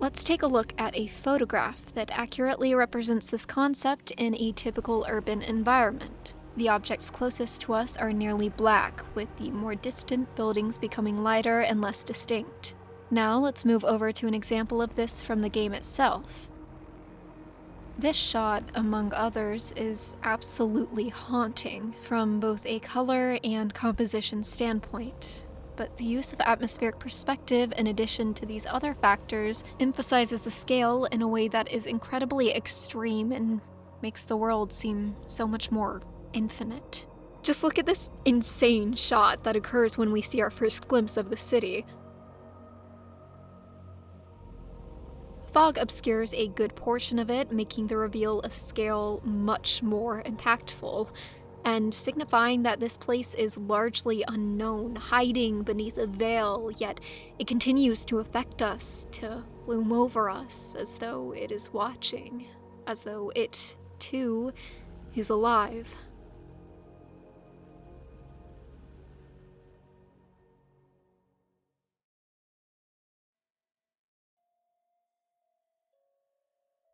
Let's take a look at a photograph that accurately represents this concept in a typical urban environment. The objects closest to us are nearly black, with the more distant buildings becoming lighter and less distinct. Now let's move over to an example of this from the game itself. This shot, among others, is absolutely haunting from both a color and composition standpoint. But the use of atmospheric perspective, in addition to these other factors, emphasizes the scale in a way that is incredibly extreme and makes the world seem so much more infinite. Just look at this insane shot that occurs when we see our first glimpse of the city. Fog obscures a good portion of it, making the reveal of scale much more impactful, and signifying that this place is largely unknown, hiding beneath a veil, yet it continues to affect us, to loom over us, as though it is watching, as though it, too, is alive.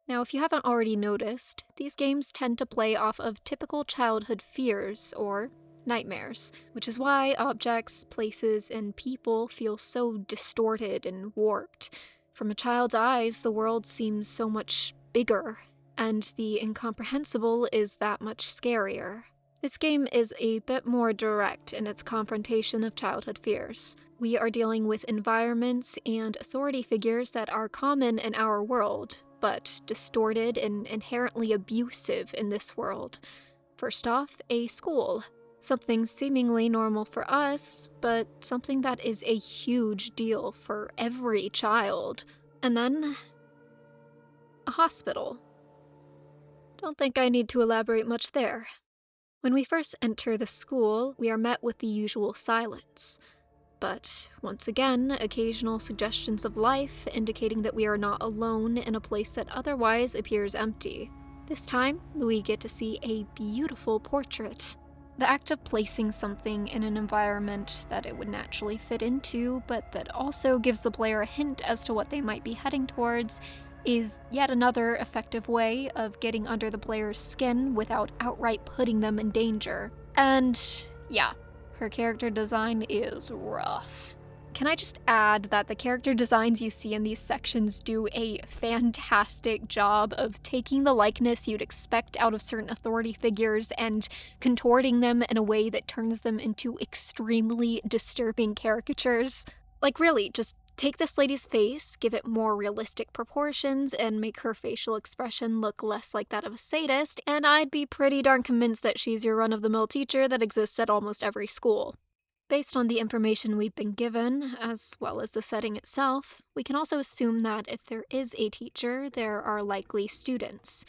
Now, if you haven't already noticed, these games tend to play off of typical childhood fears, or nightmares, which is why objects, places, and people feel so distorted and warped. From a child's eyes, the world seems so much bigger, and the incomprehensible is that much scarier. This game is a bit more direct in its confrontation of childhood fears. We are dealing with environments and authority figures that are common in our world, but distorted and inherently abusive in this world. First off, a school. Something seemingly normal for us, but something that is a huge deal for every child. And then, a hospital. Don't think I need to elaborate much there. When we first enter the school, we are met with the usual silence. But once again, occasional suggestions of life, indicating that we are not alone in a place that otherwise appears empty. This time, we get to see a beautiful portrait. The act of placing something in an environment that it would naturally fit into, but that also gives the player a hint as to what they might be heading towards, is yet another effective way of getting under the player's skin without outright putting them in danger. And yeah, her character design is rough. Can I just add that the character designs you see in these sections do a fantastic job of taking the likeness you'd expect out of certain authority figures and contorting them in a way that turns them into extremely disturbing caricatures. Like really, just take this lady's face, give it more realistic proportions, and make her facial expression look less like that of a sadist, and I'd be pretty darn convinced that she's your run-of-the-mill teacher that exists at almost every school. Based on the information we've been given, as well as the setting itself, we can also assume that if there is a teacher, there are likely students,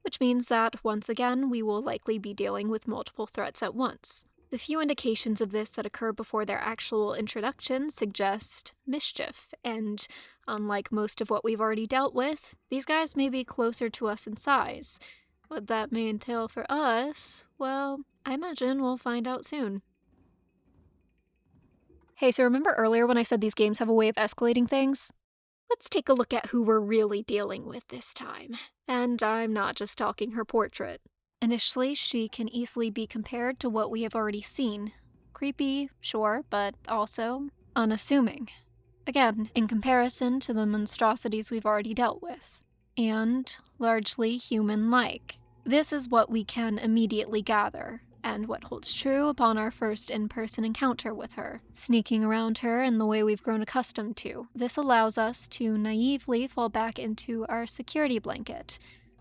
which means that, once again, we will likely be dealing with multiple threats at once. The few indications of this that occur before their actual introduction suggest mischief, and unlike most of what we've already dealt with, these guys may be closer to us in size. What that may entail for us, well, I imagine we'll find out soon. Hey, so remember earlier when I said these games have a way of escalating things? Let's take a look at who we're really dealing with this time. And I'm not just talking her portrait. Initially, she can easily be compared to what we have already seen. Creepy, sure, but also unassuming. Again, in comparison to the monstrosities we've already dealt with. And largely human-like. This is what we can immediately gather, and what holds true upon our first in-person encounter with her, sneaking around her in the way we've grown accustomed to. This allows us to naively fall back into our security blanket.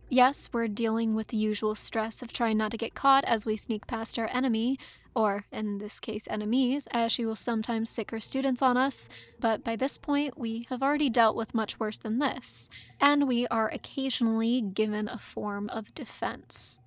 Yes, we're dealing with the usual stress of trying not to get caught as we sneak past our enemy, or in this case enemies, as she will sometimes sick her students on us, but by this point we have already dealt with much worse than this, and we are occasionally given a form of defense.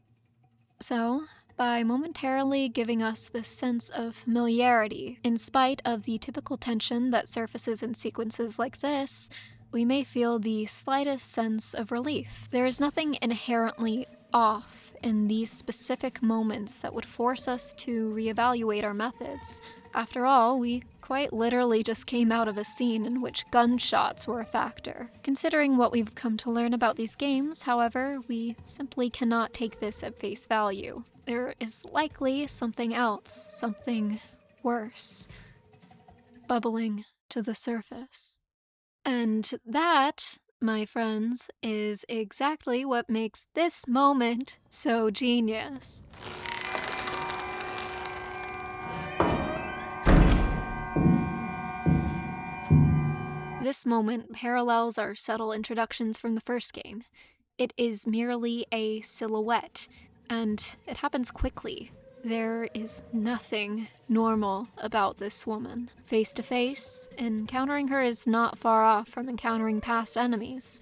So, by momentarily giving us this sense of familiarity, in spite of the typical tension that surfaces in sequences like this, we may feel the slightest sense of relief. There is nothing inherently off in these specific moments that would force us to reevaluate our methods. After all, we quite literally just came out of a scene in which gunshots were a factor. Considering what we've come to learn about these games, however, we simply cannot take this at face value. There is likely something else, something worse, bubbling to the surface. And that, my friends, is exactly what makes this moment so genius. This moment parallels our subtle introductions from the first game. It is merely a silhouette, and it happens quickly. There is nothing normal about this woman. Face to face, encountering her is not far off from encountering past enemies.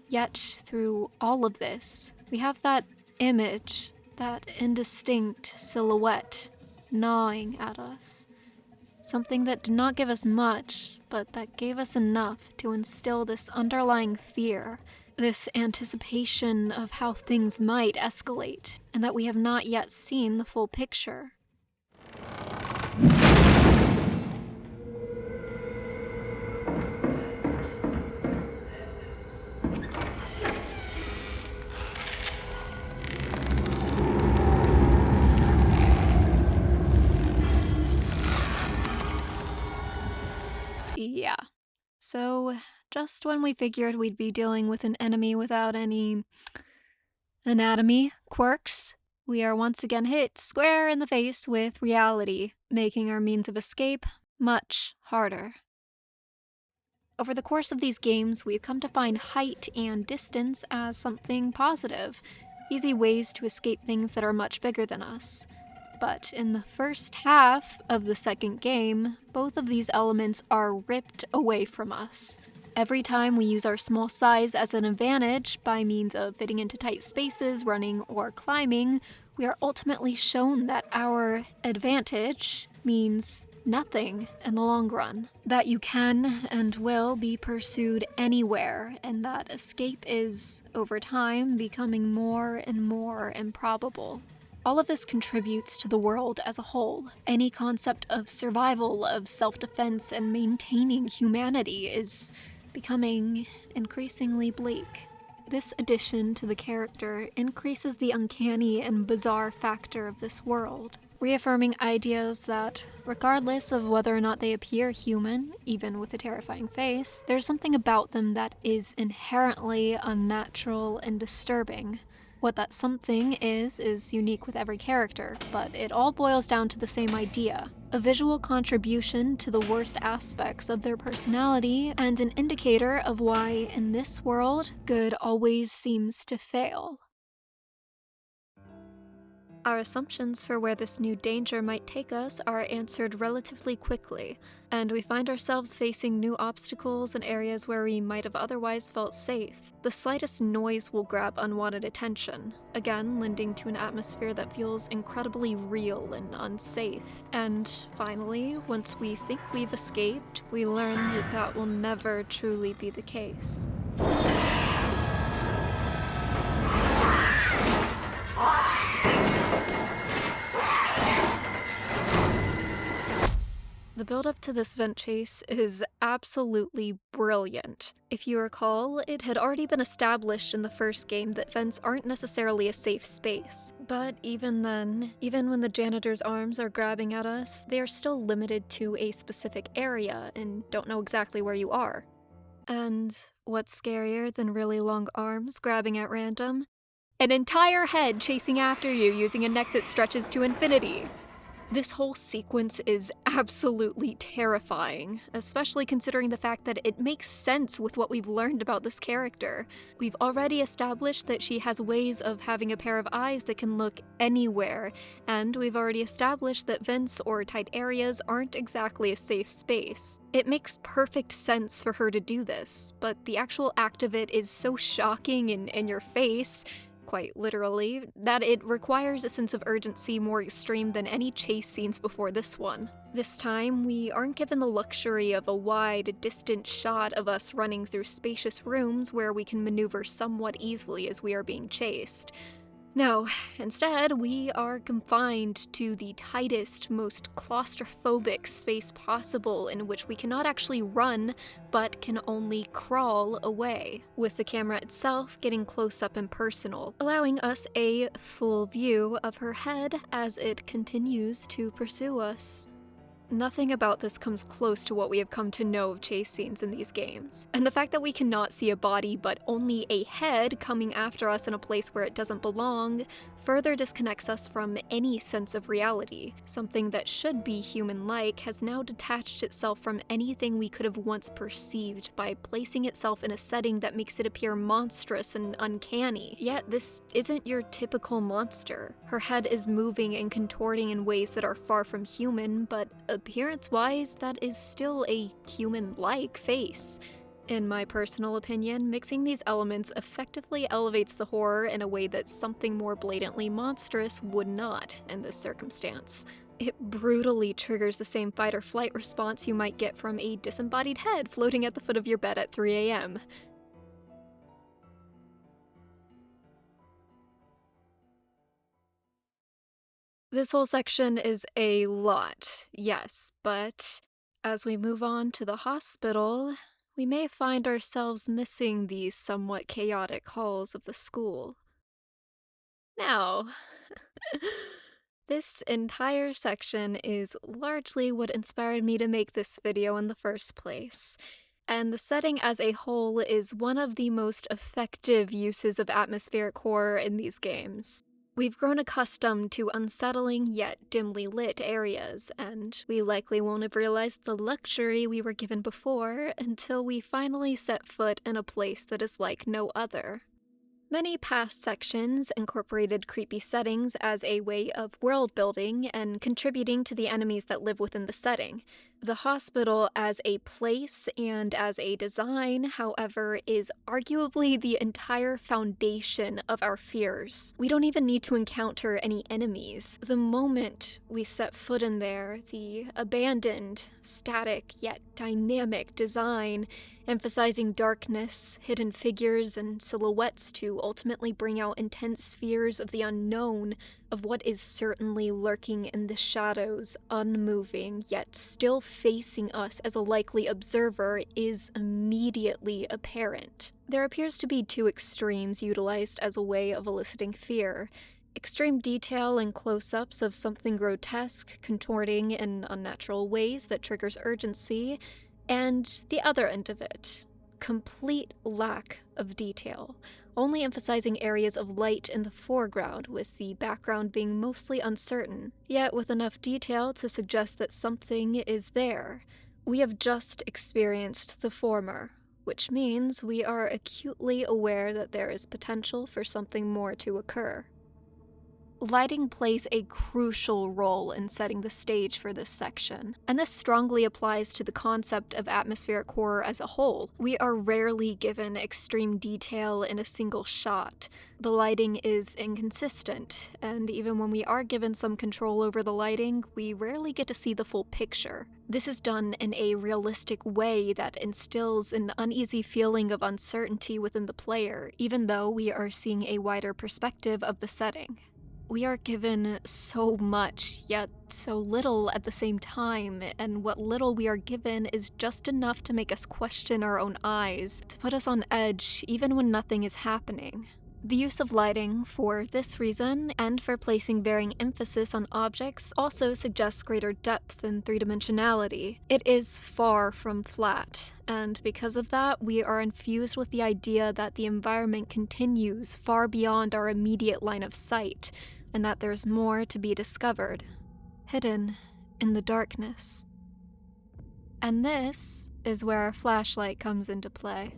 Yet, through all of this, we have that image, that indistinct silhouette, gnawing at us. Something that did not give us much, but that gave us enough to instill this underlying fear, this anticipation of how things might escalate, and that we have not yet seen the full picture. Yeah. So, just when we figured we'd be dealing with an enemy without any anatomy quirks, we are once again hit square in the face with reality, making our means of escape much harder. Over the course of these games, we've come to find height and distance as something positive, easy ways to escape things that are much bigger than us. But in the first half of the second game, both of these elements are ripped away from us. Every time we use our small size as an advantage by means of fitting into tight spaces, running, or climbing, we are ultimately shown that our advantage means nothing in the long run. That you can and will be pursued anywhere, and that escape is, over time, becoming more and more improbable. All of this contributes to the world as a whole. Any concept of survival, of self-defense, and maintaining humanity is becoming increasingly bleak. This addition to the character increases the uncanny and bizarre factor of this world, reaffirming ideas that, regardless of whether or not they appear human, even with a terrifying face, there's something about them that is inherently unnatural and disturbing. What that something is unique with every character, but it all boils down to the same idea: a visual contribution to the worst aspects of their personality, and an indicator of why, in this world, good always seems to fail. Our assumptions for where this new danger might take us are answered relatively quickly, and we find ourselves facing new obstacles in areas where we might have otherwise felt safe. The slightest noise will grab unwanted attention, again lending to an atmosphere that feels incredibly real and unsafe. And finally, once we think we've escaped, we learn that that will never truly be the case. The build-up to this vent chase is absolutely brilliant. If you recall, it had already been established in the first game that vents aren't necessarily a safe space. But even then, even when the janitor's arms are grabbing at us, they are still limited to a specific area and don't know exactly where you are. And what's scarier than really long arms grabbing at random? An entire head chasing after you using a neck that stretches to infinity. This whole sequence is absolutely terrifying, especially considering the fact that it makes sense with what we've learned about this character. We've already established that she has ways of having a pair of eyes that can look anywhere, and we've already established that vents or tight areas aren't exactly a safe space. It makes perfect sense for her to do this, but the actual act of it is so shocking and in your face, quite literally, that it requires a sense of urgency more extreme than any chase scenes before this one. This time, we aren't given the luxury of a wide, distant shot of us running through spacious rooms where we can maneuver somewhat easily as we are being chased. No, instead, we are confined to the tightest, most claustrophobic space possible in which we cannot actually run, but can only crawl away, with the camera itself getting close up and personal, allowing us a full view of her head as it continues to pursue us. Nothing about this comes close to what we have come to know of chase scenes in these games. And the fact that we cannot see a body but only a head coming after us in a place where it doesn't belong further disconnects us from any sense of reality. Something that should be human-like has now detached itself from anything we could have once perceived by placing itself in a setting that makes it appear monstrous and uncanny. Yet this isn't your typical monster. Her head is moving and contorting in ways that are far from human, but appearance-wise, that is still a human-like face. In my personal opinion, mixing these elements effectively elevates the horror in a way that something more blatantly monstrous would not in this circumstance. It brutally triggers the same fight or flight response you might get from a disembodied head floating at the foot of your bed at 3 a.m. This whole section is a lot, yes, but as we move on to the hospital, we may find ourselves missing these somewhat chaotic halls of the school. Now, this entire section is largely what inspired me to make this video in the first place, and the setting as a whole is one of the most effective uses of atmospheric horror in these games. We've grown accustomed to unsettling yet dimly lit areas, and we likely won't have realized the luxury we were given before until we finally set foot in a place that is like no other. Many past sections incorporated creepy settings as a way of world building and contributing to the enemies that live within the setting. The hospital as a place and as a design, however, is arguably the entire foundation of our fears. We don't even need to encounter any enemies. The moment we set foot in there, the abandoned, static yet dynamic design, emphasizing darkness, hidden figures, and silhouettes to ultimately bring out intense fears of the unknown, of what is certainly lurking in the shadows, unmoving, yet still facing us as a likely observer, is immediately apparent. There appears to be two extremes utilized as a way of eliciting fear. Extreme detail and close-ups of something grotesque, contorting in unnatural ways that triggers urgency, and the other end of it, complete lack of detail, only emphasizing areas of light in the foreground, with the background being mostly uncertain, yet with enough detail to suggest that something is there. We have just experienced the former, which means we are acutely aware that there is potential for something more to occur. Lighting plays a crucial role in setting the stage for this section, and this strongly applies to the concept of atmospheric horror as a whole. We are rarely given extreme detail in a single shot. The lighting is inconsistent, and even when we are given some control over the lighting, we rarely get to see the full picture. This is done in a realistic way that instills an uneasy feeling of uncertainty within the player, even though we are seeing a wider perspective of the setting. We are given so much, yet so little at the same time, and what little we are given is just enough to make us question our own eyes, to put us on edge even when nothing is happening. The use of lighting, for this reason, and for placing varying emphasis on objects, also suggests greater depth and three-dimensionality. It is far from flat, and because of that, we are infused with the idea that the environment continues far beyond our immediate line of sight, and that there's more to be discovered, hidden in the darkness. And this is where our flashlight comes into play.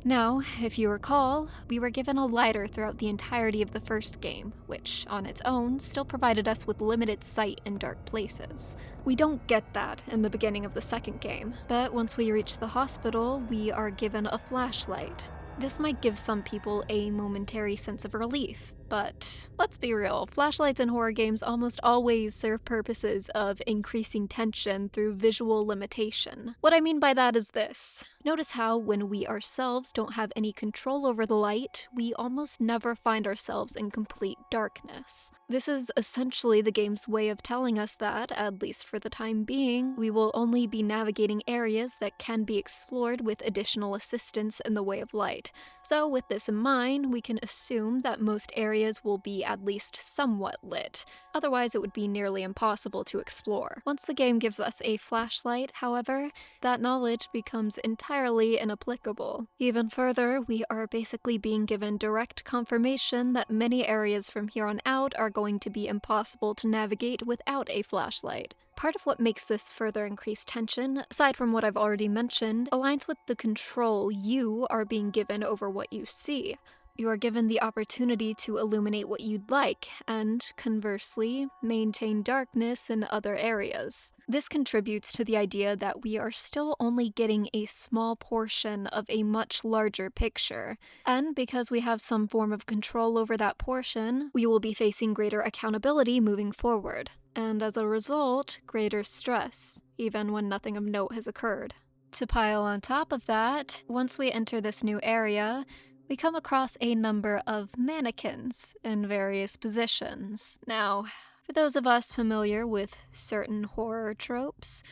Now, if you recall, we were given a lighter throughout the entirety of the first game, which, on its own, still provided us with limited sight in dark places. We don't get that in the beginning of the second game, but once we reach the hospital, we are given a flashlight. This might give some people a momentary sense of relief, but let's be real, flashlights in horror games almost always serve purposes of increasing tension through visual limitation. What I mean by that is this. Notice how, when we ourselves don't have any control over the light, we almost never find ourselves in complete darkness. This is essentially the game's way of telling us that, at least for the time being, we will only be navigating areas that can be explored with additional assistance in the way of light. So with this in mind, we can assume that most areas will be at least somewhat lit. Otherwise, it would be nearly impossible to explore. Once the game gives us a flashlight, however, that knowledge becomes entirely inapplicable. Even further, we are basically being given direct confirmation that many areas from here on out are going to be impossible to navigate without a flashlight. Part of what makes this further increase tension, aside from what I've already mentioned, aligns with the control you are being given over what you see. You are given the opportunity to illuminate what you'd like, and, conversely, maintain darkness in other areas. This contributes to the idea that we are still only getting a small portion of a much larger picture, and because we have some form of control over that portion, we will be facing greater accountability moving forward, and as a result, greater stress, even when nothing of note has occurred. To pile on top of that, once we enter this new area, we come across a number of mannequins in various positions. Now, for those of us familiar with certain horror tropes,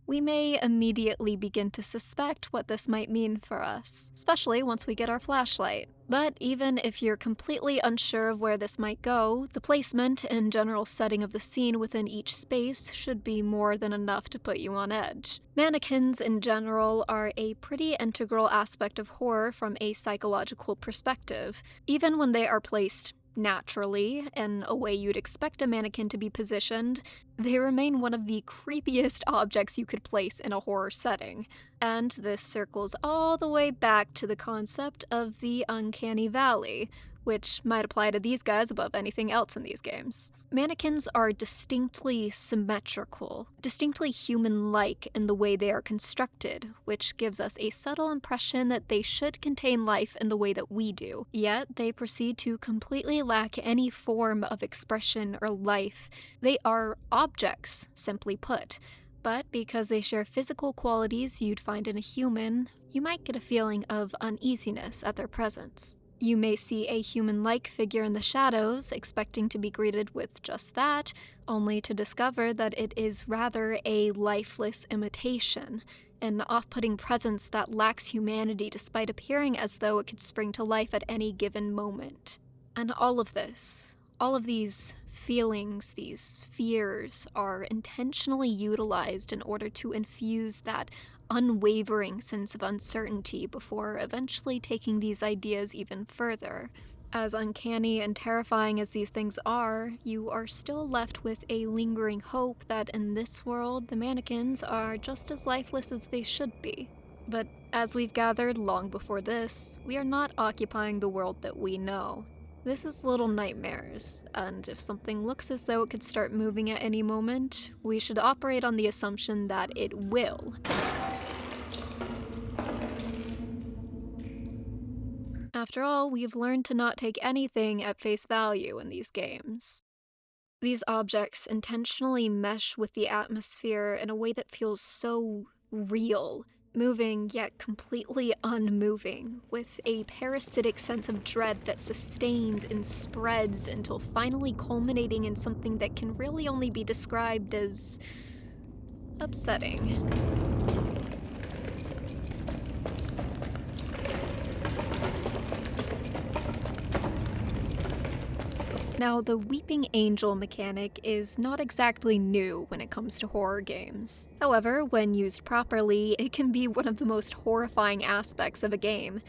we may immediately begin to suspect what this might mean for us, especially once we get our flashlight. But even if you're completely unsure of where this might go, the placement and general setting of the scene within each space should be more than enough to put you on edge. Mannequins in general are a pretty integral aspect of horror from a psychological perspective, even when they are placed naturally, in a way you'd expect a mannequin to be positioned, they remain one of the creepiest objects you could place in a horror setting. And this circles all the way back to the concept of the uncanny valley, which might apply to these guys above anything else in these games. Mannequins are distinctly symmetrical, distinctly human-like in the way they are constructed, which gives us a subtle impression that they should contain life in the way that we do. Yet, they proceed to completely lack any form of expression or life. They are objects, simply put. But because they share physical qualities you'd find in a human, you might get a feeling of uneasiness at their presence. You may see a human-like figure in the shadows, expecting to be greeted with just that, only to discover that it is rather a lifeless imitation, an off-putting presence that lacks humanity despite appearing as though it could spring to life at any given moment. And all of this, all of these feelings, these fears, are intentionally utilized in order to infuse that unwavering sense of uncertainty before eventually taking these ideas even further. As uncanny and terrifying as these things are, you are still left with a lingering hope that in this world, the mannequins are just as lifeless as they should be. But as we've gathered long before this, we are not occupying the world that we know. This is Little Nightmares, and if something looks as though it could start moving at any moment, we should operate on the assumption that it will. After all, we've learned to not take anything at face value in these games. These objects intentionally mesh with the atmosphere in a way that feels so real, moving yet completely unmoving, with a parasitic sense of dread that sustains and spreads until finally culminating in something that can really only be described as upsetting. Now, the Weeping Angel mechanic is not exactly new when it comes to horror games. However, when used properly, it can be one of the most horrifying aspects of a game.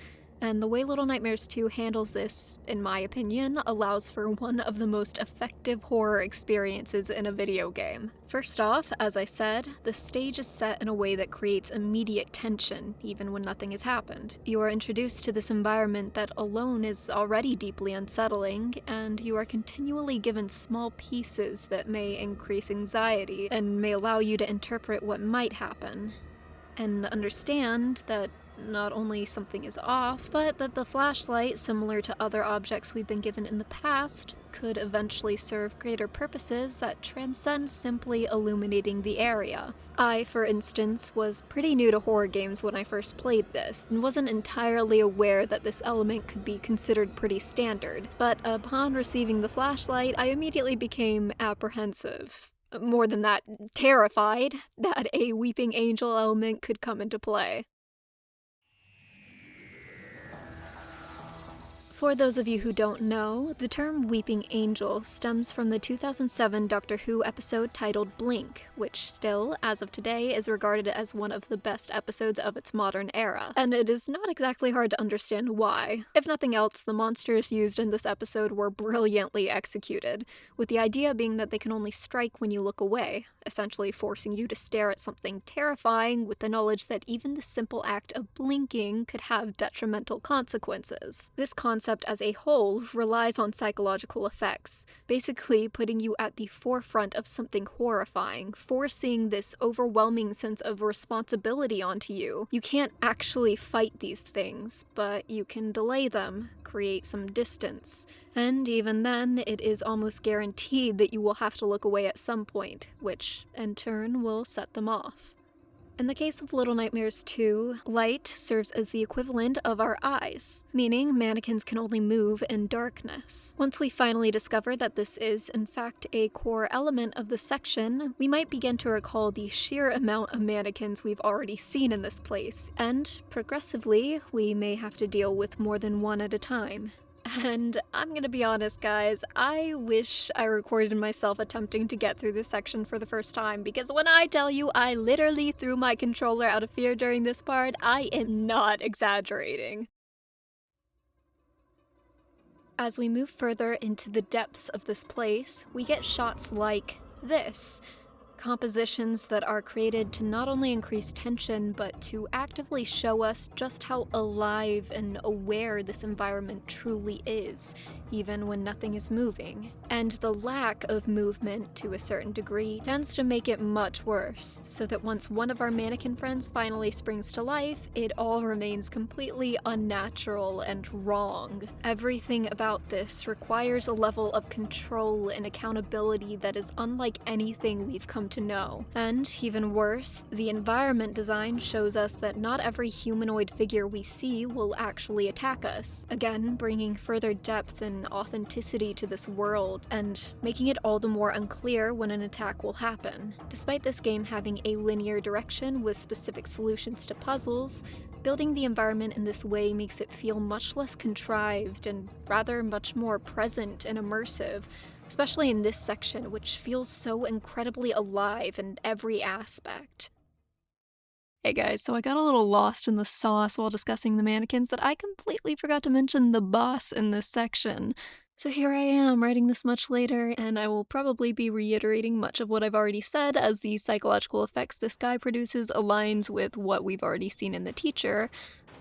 And the way Little Nightmares 2 handles this, in my opinion, allows for one of the most effective horror experiences in a video game. First off, as I said, the stage is set in a way that creates immediate tension, even when nothing has happened. You are introduced to this environment that alone is already deeply unsettling, and you are continually given small pieces that may increase anxiety and may allow you to interpret what might happen. And understand that not only something is off, but that the flashlight, similar to other objects we've been given in the past, could eventually serve greater purposes that transcend simply illuminating the area. I, for instance, was pretty new to horror games when I first played this, and wasn't entirely aware that this element could be considered pretty standard, but upon receiving the flashlight, I immediately became apprehensive. More than that, terrified that a weeping angel element could come into play. For those of you who don't know, the term Weeping Angel stems from the 2007 Doctor Who episode titled Blink, which still, as of today, is regarded as one of the best episodes of its modern era. And it is not exactly hard to understand why. If nothing else, the monsters used in this episode were brilliantly executed, with the idea being that they can only strike when you look away, essentially forcing you to stare at something terrifying with the knowledge that even the simple act of blinking could have detrimental consequences. This concept as a whole relies on psychological effects, basically putting you at the forefront of something horrifying, forcing this overwhelming sense of responsibility onto you. You can't actually fight these things, but you can delay them, create some distance, and even then, it is almost guaranteed that you will have to look away at some point, which in turn will set them off. In the case of Little Nightmares 2, light serves as the equivalent of our eyes, meaning mannequins can only move in darkness. Once we finally discover that this is, in fact, a core element of the section, we might begin to recall the sheer amount of mannequins we've already seen in this place, and progressively, we may have to deal with more than one at a time. And I'm gonna be honest, guys, I wish I recorded myself attempting to get through this section for the first time, because when I tell you I literally threw my controller out of fear during this part, I am not exaggerating. As we move further into the depths of this place, we get shots like this. Compositions that are created to not only increase tension, but to actively show us just how alive and aware this environment truly is, even when nothing is moving. And the lack of movement, to a certain degree, tends to make it much worse, so that once one of our mannequin friends finally springs to life, it all remains completely unnatural and wrong. Everything about this requires a level of control and accountability that is unlike anything we've come to know. And, even worse, the environment design shows us that not every humanoid figure we see will actually attack us, again bringing further depth and authenticity to this world, and making it all the more unclear when an attack will happen. Despite this game having a linear direction with specific solutions to puzzles, building the environment in this way makes it feel much less contrived and rather much more present and immersive, especially in this section, which feels so incredibly alive in every aspect. Hey guys, so I got a little lost in the sauce while discussing the mannequins that I completely forgot to mention the boss in this section. So here I am, writing this much later, and I will probably be reiterating much of what I've already said, as the psychological effects this guy produces aligns with what we've already seen in The Teacher,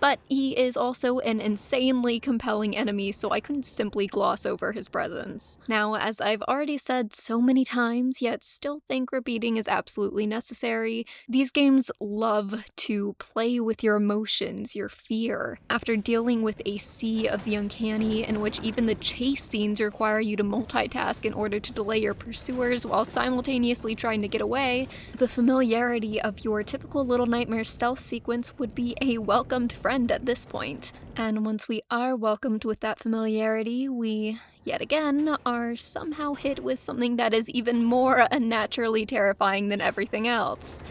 but he is also an insanely compelling enemy, so I couldn't simply gloss over his presence. Now, as I've already said so many times, yet still think repeating is absolutely necessary, these games love to play with your emotions, your fear. After dealing with a sea of the uncanny in which even the chase scenes require you to multitask in order to delay your pursuers while simultaneously trying to get away, the familiarity of your typical Little Nightmares stealth sequence would be a welcomed friend at this point. And once we are welcomed with that familiarity, we, yet again, are somehow hit with something that is even more unnaturally terrifying than everything else.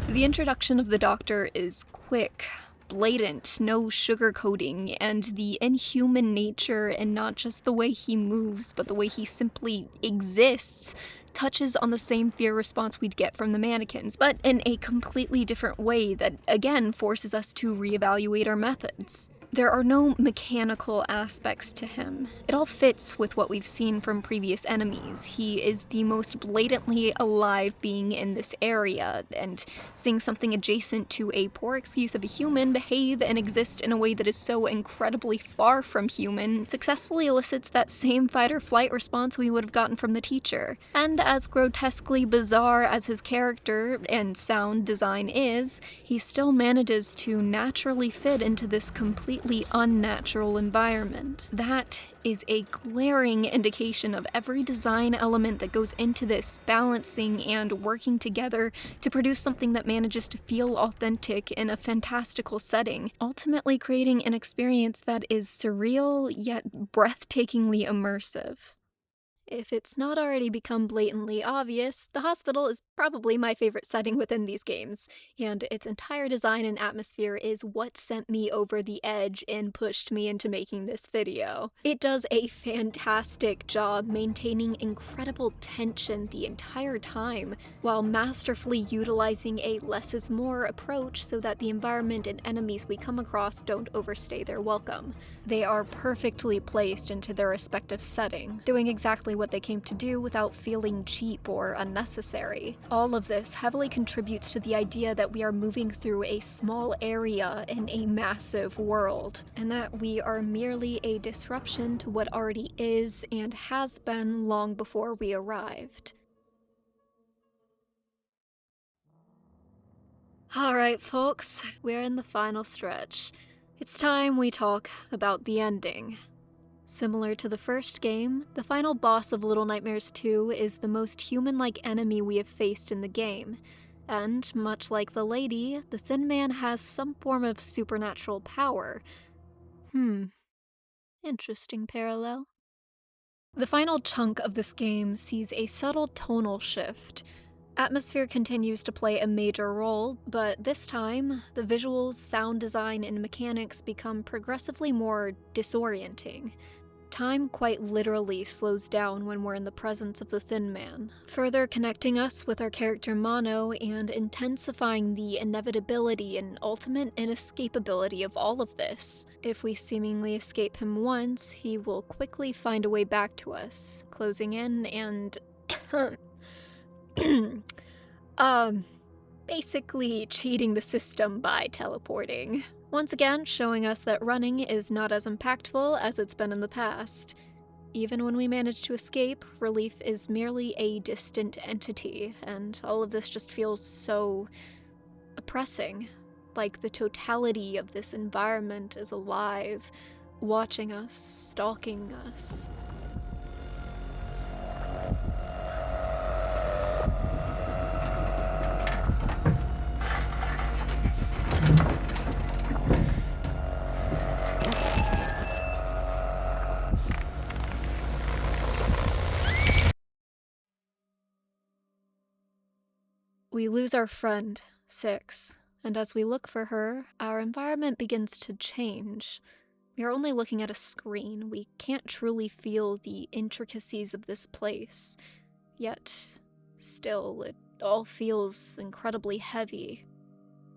The introduction of the Doctor is quick, blatant, no sugarcoating, and the inhuman nature, and not just the way he moves, but the way he simply exists, touches on the same fear response we'd get from the mannequins, but in a completely different way that, again, forces us to reevaluate our methods. There are no mechanical aspects to him. It all fits with what we've seen from previous enemies. He is the most blatantly alive being in this area, and seeing something adjacent to a poor excuse of a human behave and exist in a way that is so incredibly far from human successfully elicits that same fight-or-flight response we would have gotten from the Teacher. And as grotesquely bizarre as his character and sound design is, he still manages to naturally fit into this completely unnatural environment. That is a glaring indication of every design element that goes into this balancing and working together to produce something that manages to feel authentic in a fantastical setting, ultimately creating an experience that is surreal yet breathtakingly immersive. If it's not already become blatantly obvious, the hospital is probably my favorite setting within these games, and its entire design and atmosphere is what sent me over the edge and pushed me into making this video. It does a fantastic job maintaining incredible tension the entire time, while masterfully utilizing a less is more approach so that the environment and enemies we come across don't overstay their welcome. They are perfectly placed into their respective setting, doing exactly what they came to do without feeling cheap or unnecessary. All of this heavily contributes to the idea that we are moving through a small area in a massive world, and that we are merely a disruption to what already is and has been long before we arrived. Alright folks, we're in the final stretch. It's time we talk about the ending. Similar to the first game, the final boss of Little Nightmares 2 is the most human-like enemy we have faced in the game, and much like the lady, the Thin Man has some form of supernatural power. Interesting parallel. The final chunk of this game sees a subtle tonal shift. Atmosphere continues to play a major role, but this time, the visuals, sound design, and mechanics become progressively more disorienting. Time quite literally slows down when we're in the presence of the Thin Man, further connecting us with our character Mono and intensifying the inevitability and ultimate inescapability of all of this. If we seemingly escape him once, he will quickly find a way back to us, closing in and basically cheating the system by teleporting. Once again, showing us that running is not as impactful as it's been in the past. Even when we manage to escape, relief is merely a distant entity, and all of this just feels so oppressing. Like the totality of this environment is alive, watching us, stalking us. We lose our friend, Six, and as we look for her, our environment begins to change. We are only looking at a screen. We can't truly feel the intricacies of this place. Yet, still, it all feels incredibly heavy.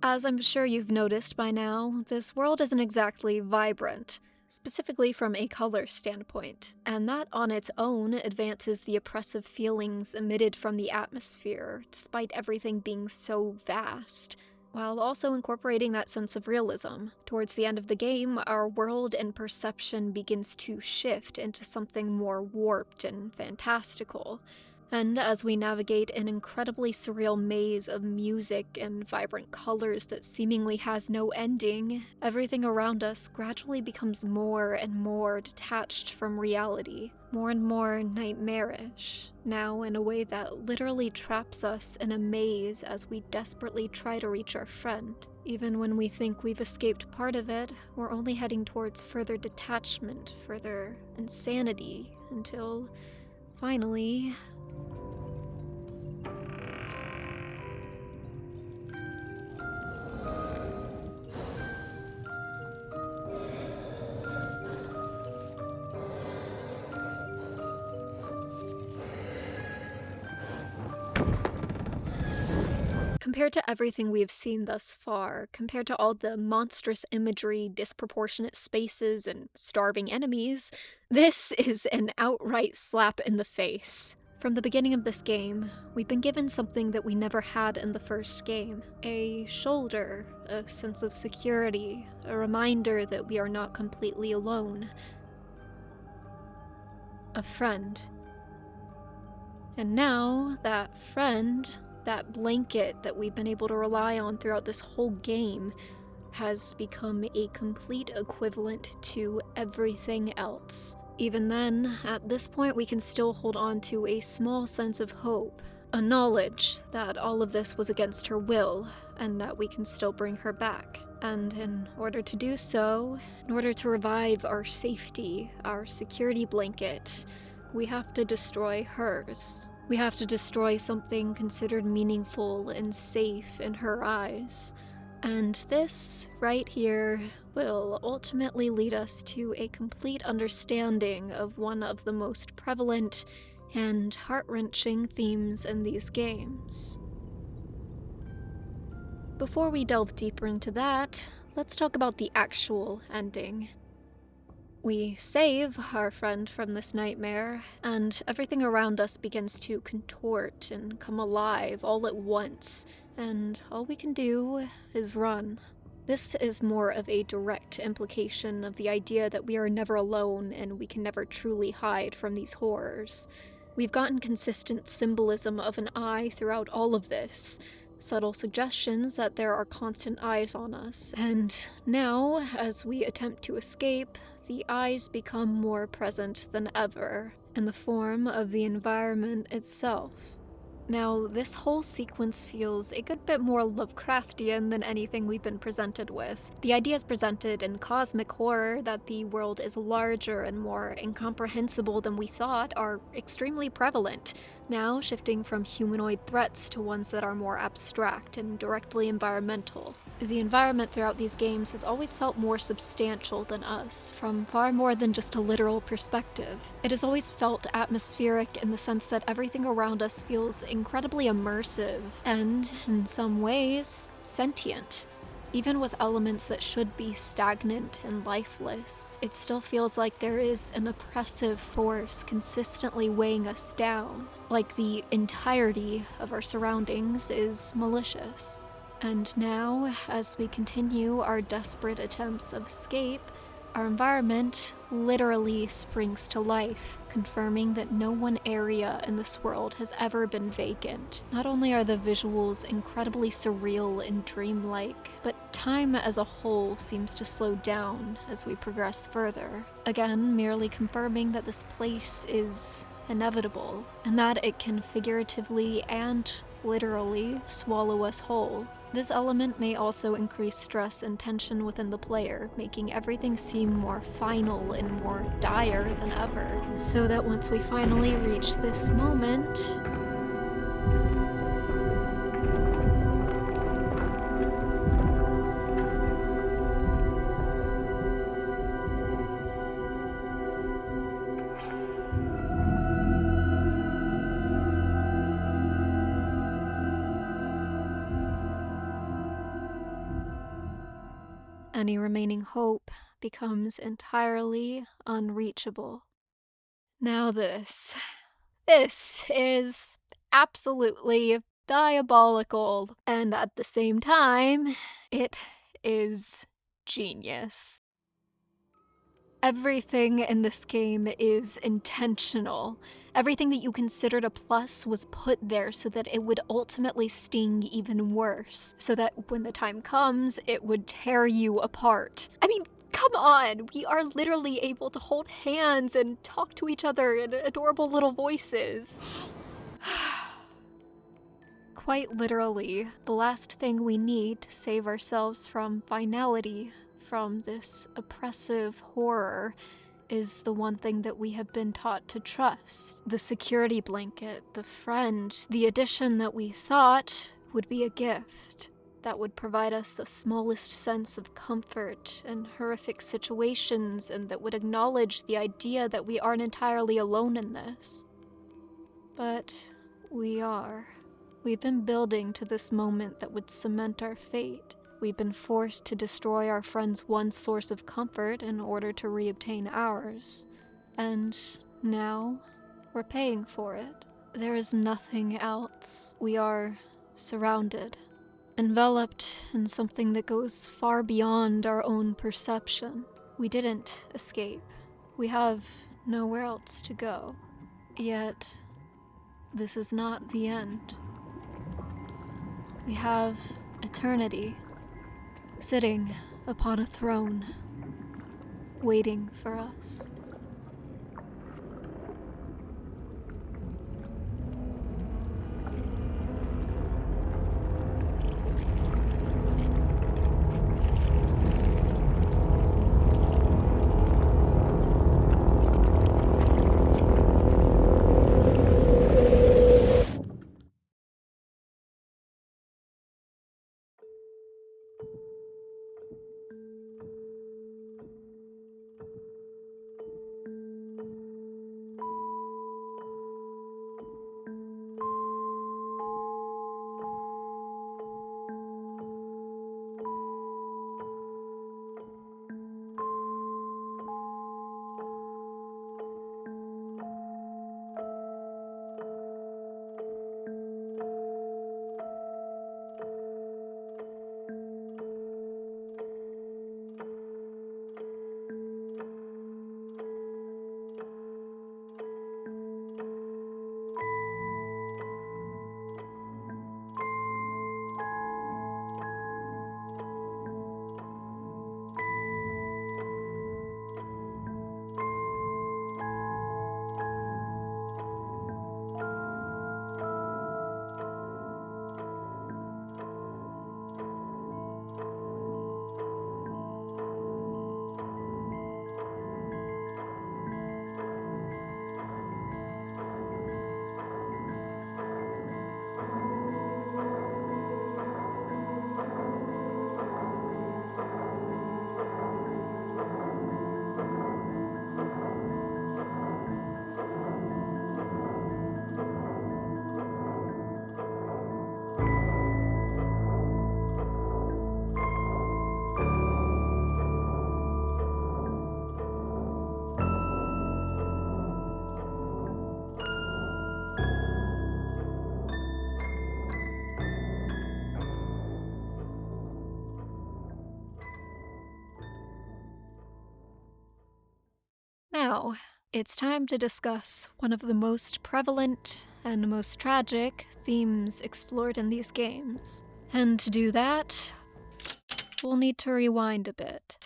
As I'm sure you've noticed by now, this world isn't exactly vibrant, specifically from a color standpoint, and that on its own advances the oppressive feelings emitted from the atmosphere, despite everything being so vast, while also incorporating that sense of realism. Towards the end of the game, our world and perception begins to shift into something more warped and fantastical. And as we navigate an incredibly surreal maze of music and vibrant colors that seemingly has no ending, everything around us gradually becomes more and more detached from reality, more and more nightmarish, now in a way that literally traps us in a maze as we desperately try to reach our friend. Even when we think we've escaped part of it, we're only heading towards further detachment, further insanity, until finally... Compared to everything we have seen thus far, compared to all the monstrous imagery, disproportionate spaces, and starving enemies, this is an outright slap in the face. From the beginning of this game, we've been given something that we never had in the first game. A shoulder, a sense of security, a reminder that we are not completely alone. A friend. And now, that friend, that blanket that we've been able to rely on throughout this whole game, has become a complete equivalent to everything else. Even then, at this point we can still hold on to a small sense of hope, a knowledge that all of this was against her will, and that we can still bring her back. And in order to do so, in order to revive our safety, our security blanket, we have to destroy hers. We have to destroy something considered meaningful and safe in her eyes. And this, right here, will ultimately lead us to a complete understanding of one of the most prevalent and heart-wrenching themes in these games. Before we delve deeper into that, let's talk about the actual ending. We save our friend from this nightmare, and everything around us begins to contort and come alive all at once, and all we can do is run. This is more of a direct implication of the idea that we are never alone and we can never truly hide from these horrors. We've gotten consistent symbolism of an eye throughout all of this, subtle suggestions that there are constant eyes on us, and now, as we attempt to escape, the eyes become more present than ever, in the form of the environment itself. Now, this whole sequence feels a good bit more Lovecraftian than anything we've been presented with. The ideas presented in cosmic horror that the world is larger and more incomprehensible than we thought are extremely prevalent, now shifting from humanoid threats to ones that are more abstract and directly environmental. The environment throughout these games has always felt more substantial than us, from far more than just a literal perspective. It has always felt atmospheric in the sense that everything around us feels incredibly immersive, and, in some ways, sentient. Even with elements that should be stagnant and lifeless, it still feels like there is an oppressive force consistently weighing us down, like the entirety of our surroundings is malicious. And now, as we continue our desperate attempts of escape, our environment literally springs to life, confirming that no one area in this world has ever been vacant. Not only are the visuals incredibly surreal and dreamlike, but time as a whole seems to slow down as we progress further. Again, merely confirming that this place is inevitable, and that it can figuratively and literally swallow us whole. This element may also increase stress and tension within the player, making everything seem more final and more dire than ever. So that once we finally reach this moment, any remaining hope becomes entirely unreachable. Now this is absolutely diabolical, and at the same time, it is genius. Everything in this game is intentional. Everything that you considered a plus was put there so that it would ultimately sting even worse, so that when the time comes, it would tear you apart. I mean, come on! We are literally able to hold hands and talk to each other in adorable little voices. Quite literally, the last thing we need to save ourselves from finality, from this oppressive horror, is the one thing that we have been taught to trust. The security blanket, the friend, the addition that we thought would be a gift, that would provide us the smallest sense of comfort in horrific situations, and that would acknowledge the idea that we aren't entirely alone in this. But we are. We've been building to this moment that would cement our fate. We've been forced to destroy our friend's one source of comfort in order to reobtain ours. And now, we're paying for it. There is nothing else. We are surrounded, enveloped in something that goes far beyond our own perception. We didn't escape. We have nowhere else to go. Yet, this is not the end. We have eternity, sitting upon a throne, waiting for us. Now, it's time to discuss one of the most prevalent and most tragic themes explored in these games. And to do that, we'll need to rewind a bit.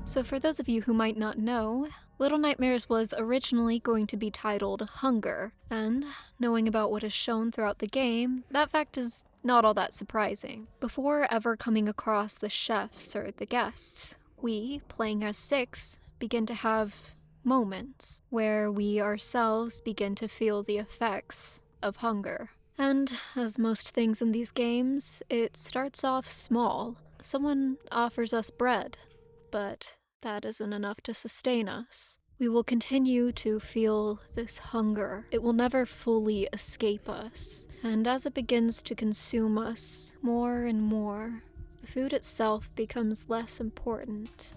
So for those of you who might not know, Little Nightmares was originally going to be titled Hunger, and knowing about what is shown throughout the game, that fact is not all that surprising. Before ever coming across the chefs or the guests, we, playing as 6, begin to have moments where we ourselves begin to feel the effects of hunger. And as most things in these games, it starts off small. Someone offers us bread, but that isn't enough to sustain us. We will continue to feel this hunger. It will never fully escape us. And as it begins to consume us more and more, the food itself becomes less important.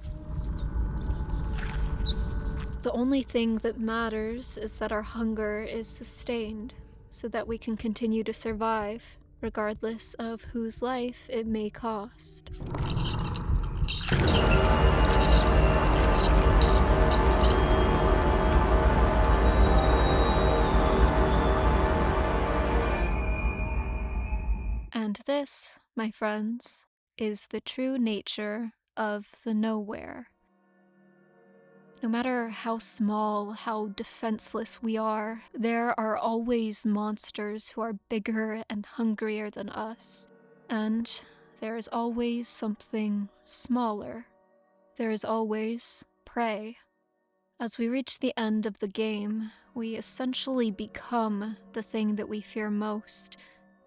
The only thing that matters is that our hunger is sustained, so that we can continue to survive, regardless of whose life it may cost. And this, my friends, is the true nature of the nowhere. No matter how small, how defenseless we are, there are always monsters who are bigger and hungrier than us. And there is always something smaller. There is always prey. As we reach the end of the game, we essentially become the thing that we fear most,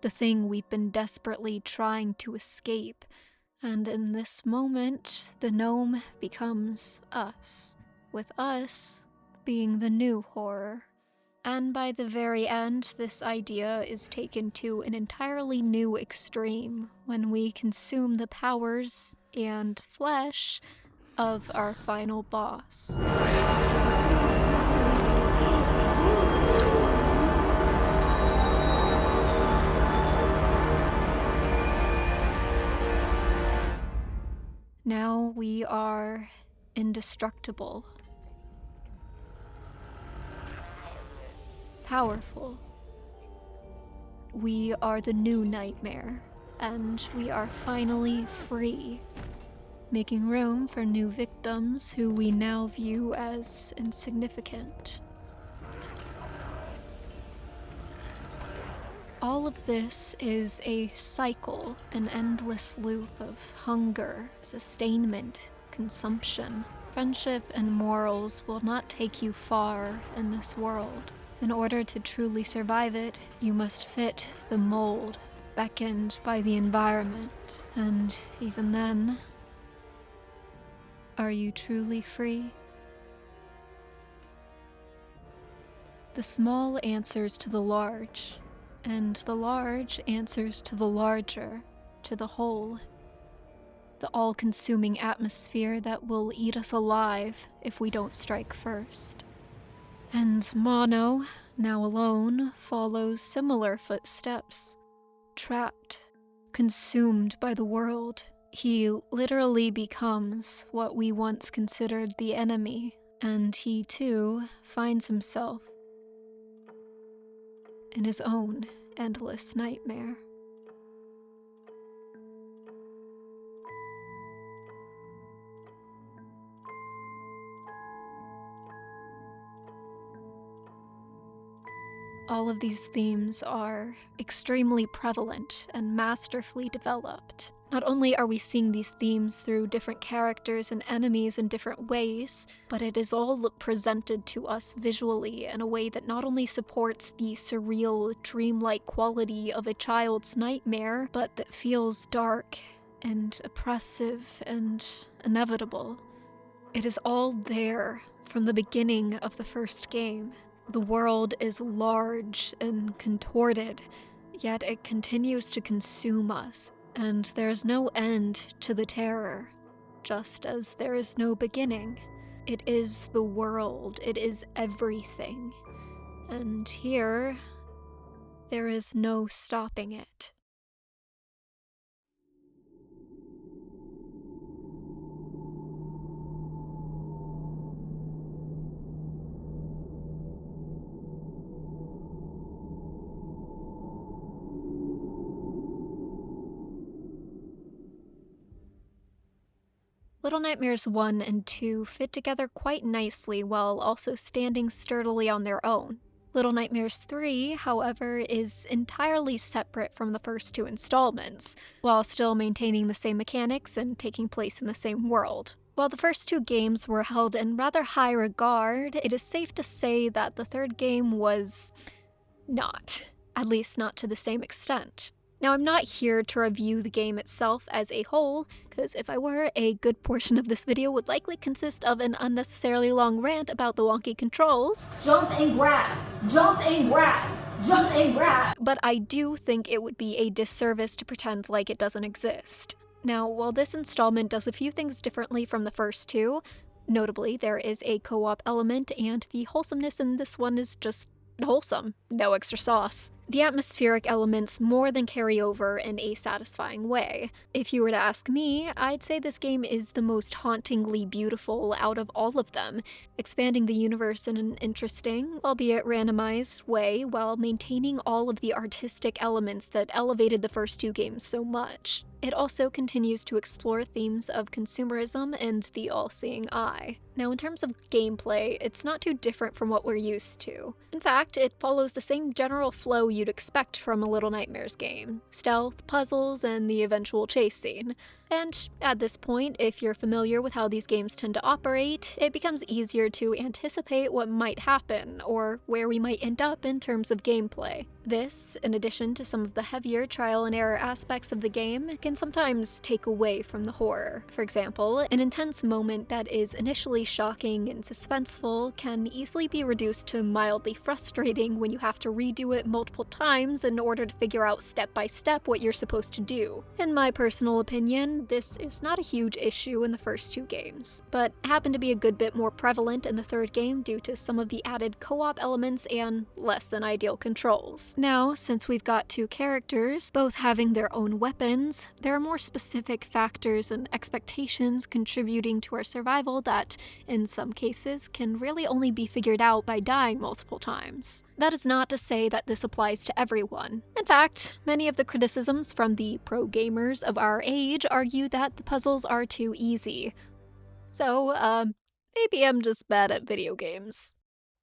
the thing we've been desperately trying to escape. And in this moment, the gnome becomes us, with us being the new horror. And by the very end, this idea is taken to an entirely new extreme when we consume the powers and flesh of our final boss. Now we are indestructible, powerful. We are the new nightmare, and we are finally free, making room for new victims who we now view as insignificant. All of this is a cycle, an endless loop of hunger, sustainment, consumption. Friendship and morals will not take you far in this world. In order to truly survive it, you must fit the mold beckoned by the environment. And even then, are you truly free? The small answers to the large, and the large answers to the larger, to the whole. The all-consuming atmosphere that will eat us alive if we don't strike first. And Mono, now alone, follows similar footsteps. Trapped, consumed by the world, he literally becomes what we once considered the enemy, and he too finds himself in his own endless nightmare. All of these themes are extremely prevalent and masterfully developed. Not only are we seeing these themes through different characters and enemies in different ways, but it is all presented to us visually in a way that not only supports the surreal, dreamlike quality of a child's nightmare, but that feels dark and oppressive and inevitable. It is all there from the beginning of the first game. The world is large and contorted, yet it continues to consume us, and there is no end to the terror, just as there is no beginning. It is the world, it is everything, and here, there is no stopping it. Little Nightmares 1 and 2 fit together quite nicely while also standing sturdily on their own. Little Nightmares 3, however, is entirely separate from the first two installments, while still maintaining the same mechanics and taking place in the same world. While the first two games were held in rather high regard, it is safe to say that the third game was not. At least not to the same extent. Now, I'm not here to review the game itself as a whole, because if I were, a good portion of this video would likely consist of an unnecessarily long rant about the wonky controls. Jump and grab! Jump and grab! Jump and grab! But I do think it would be a disservice to pretend like it doesn't exist. Now, while this installment does a few things differently from the first two, notably there is a co-op element and the wholesomeness in this one is just wholesome, no extra sauce. The atmospheric elements more than carry over in a satisfying way. If you were to ask me, I'd say this game is the most hauntingly beautiful out of all of them, expanding the universe in an interesting, albeit randomized, way while maintaining all of the artistic elements that elevated the first two games so much. It also continues to explore themes of consumerism and the all-seeing eye. Now, in terms of gameplay, it's not too different from what we're used to. In fact, it follows the same general flow you'd expect from a Little Nightmares game: stealth, puzzles, and the eventual chase scene. And at this point, if you're familiar with how these games tend to operate, it becomes easier to anticipate what might happen, or where we might end up in terms of gameplay. This, in addition to some of the heavier trial and error aspects of the game, can sometimes take away from the horror. For example, an intense moment that is initially shocking and suspenseful can easily be reduced to mildly frustrating when you have to redo it multiple times in order to figure out step by step what you're supposed to do. In my personal opinion, this is not a huge issue in the first two games, but happened to be a good bit more prevalent in the third game due to some of the added co-op elements and less than ideal controls. Now, since we've got two characters, both having their own weapons, there are more specific factors and expectations contributing to our survival that, in some cases, can really only be figured out by dying multiple times. That is not to say that this applies to everyone. In fact, many of the criticisms from the pro gamers of our age argue that the puzzles are too easy. So, maybe I'm just bad at video games.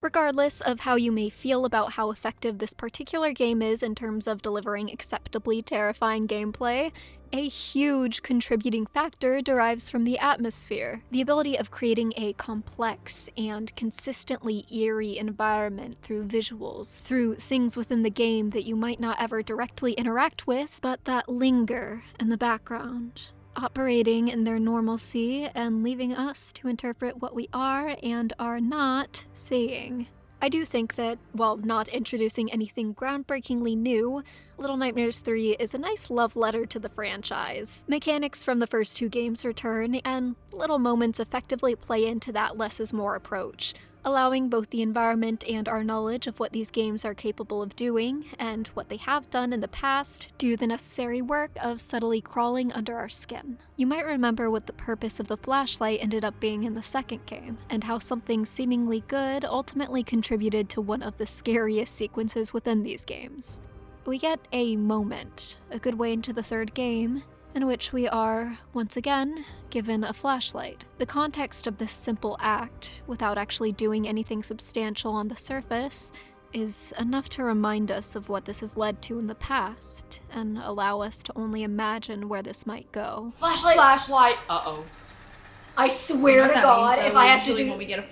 Regardless of how you may feel about how effective this particular game is in terms of delivering acceptably terrifying gameplay, a huge contributing factor derives from the atmosphere. The ability of creating a complex and consistently eerie environment through visuals, through things within the game that you might not ever directly interact with, but that linger in the background, operating in their normalcy and leaving us to interpret what we are and are not seeing. I do think that, while not introducing anything groundbreakingly new, Little Nightmares 3 is a nice love letter to the franchise. Mechanics from the first two games return, and little moments effectively play into that less is more approach, allowing both the environment and our knowledge of what these games are capable of doing, and what they have done in the past, do the necessary work of subtly crawling under our skin. You might remember what the purpose of the flashlight ended up being in the second game, and how something seemingly good ultimately contributed to one of the scariest sequences within these games. We get a moment, a good way into the third game, in which we are, once again, given a flashlight. The context of this simple act, without actually doing anything substantial on the surface, is enough to remind us of what this has led to in the past, and allow us to only imagine where this might go. Flashlight! Flashlight! Uh-oh. I swear to God, if I have to do... when we get a...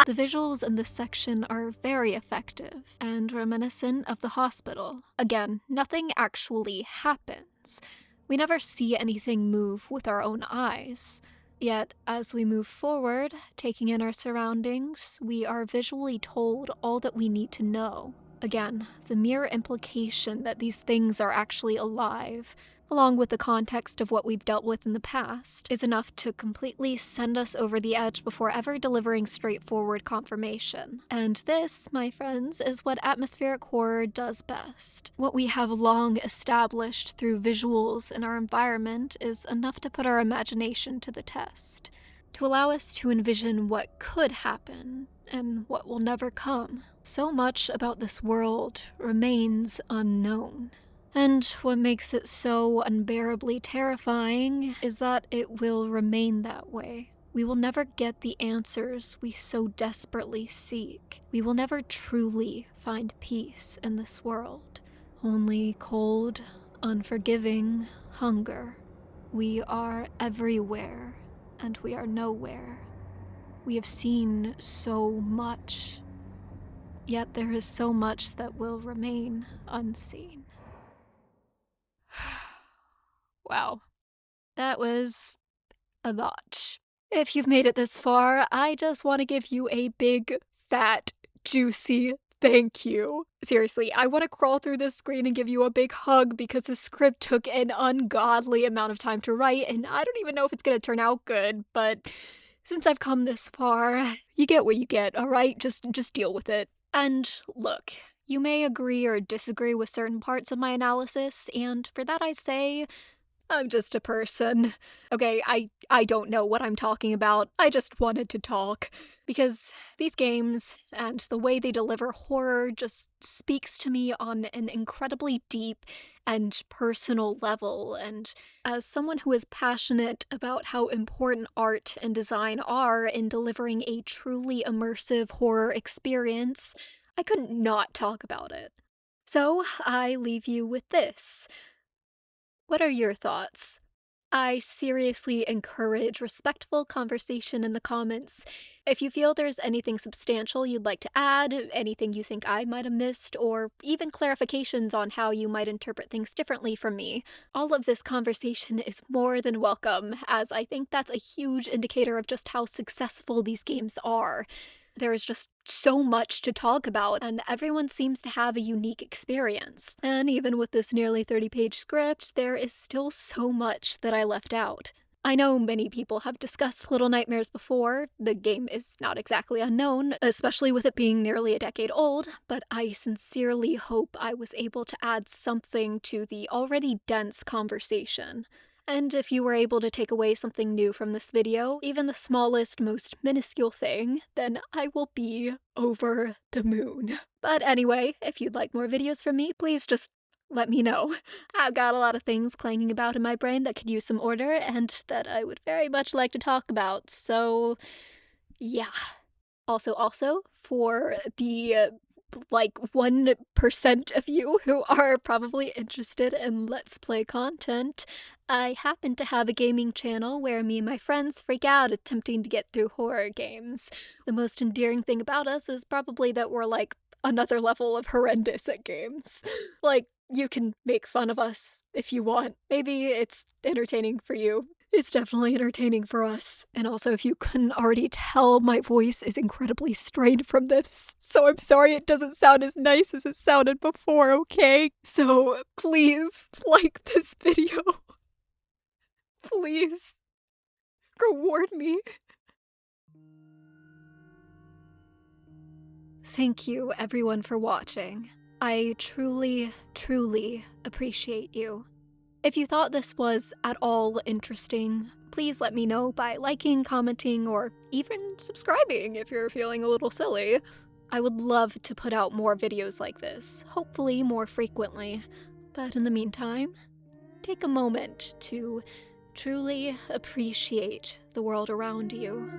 The visuals in this section are very effective, and reminiscent of the hospital. Again, nothing actually happens. We never see anything move with our own eyes. Yet, as we move forward, taking in our surroundings, we are visually told all that we need to know. Again, the mere implication that these things are actually alive, along with the context of what we've dealt with in the past, is enough to completely send us over the edge before ever delivering straightforward confirmation. And this, my friends, is what atmospheric horror does best. What we have long established through visuals in our environment is enough to put our imagination to the test, to allow us to envision what could happen and what will never come. So much about this world remains unknown. And what makes it so unbearably terrifying is that it will remain that way. We will never get the answers we so desperately seek. We will never truly find peace in this world. Only cold, unforgiving hunger. We are everywhere and we are nowhere. We have seen so much, yet there is so much that will remain unseen. Wow, that was a lot. If you've made it this far, I just want to give you a big, fat, juicy thank you. Seriously, I want to crawl through this screen and give you a big hug because the script took an ungodly amount of time to write, and I don't even know if it's gonna turn out good, but since I've come this far, you get what you get, alright? Just deal with it. And look, you may agree or disagree with certain parts of my analysis, and for that I say, I'm just a person. Okay, I don't know what I'm talking about. I just wanted to talk. Because these games and the way they deliver horror just speaks to me on an incredibly deep and personal level. And as someone who is passionate about how important art and design are in delivering a truly immersive horror experience, I couldn't not talk about it. So I leave you with this. What are your thoughts? I seriously encourage respectful conversation in the comments. If you feel there's anything substantial you'd like to add, anything you think I might have missed, or even clarifications on how you might interpret things differently from me, all of this conversation is more than welcome, as I think that's a huge indicator of just how successful these games are. There is just so much to talk about, and everyone seems to have a unique experience. And even with this nearly 30-page script, there is still so much that I left out. I know many people have discussed Little Nightmares before. The game is not exactly unknown, especially with it being nearly a decade old, but I sincerely hope I was able to add something to the already dense conversation. And if you were able to take away something new from this video, even the smallest, most minuscule thing, then I will be over the moon. But anyway, if you'd like more videos from me, please just let me know. I've got a lot of things clanging about in my brain that could use some order, and that I would very much like to talk about, so yeah. Also, for the 1% of you who are probably interested in Let's Play content, I happen to have a gaming channel where me and my friends freak out attempting to get through horror games. The most endearing thing about us is probably that we're another level of horrendous at games. You can make fun of us if you want. Maybe it's entertaining for you. It's definitely entertaining for us. And also, if you couldn't already tell, my voice is incredibly strained from this, so I'm sorry it doesn't sound as nice as it sounded before, okay? So please like this video. Please reward me. Thank you, everyone, for watching. I truly, truly appreciate you. If you thought this was at all interesting, please let me know by liking, commenting, or even subscribing if you're feeling a little silly. I would love to put out more videos like this, hopefully more frequently. But in the meantime, take a moment to truly appreciate the world around you.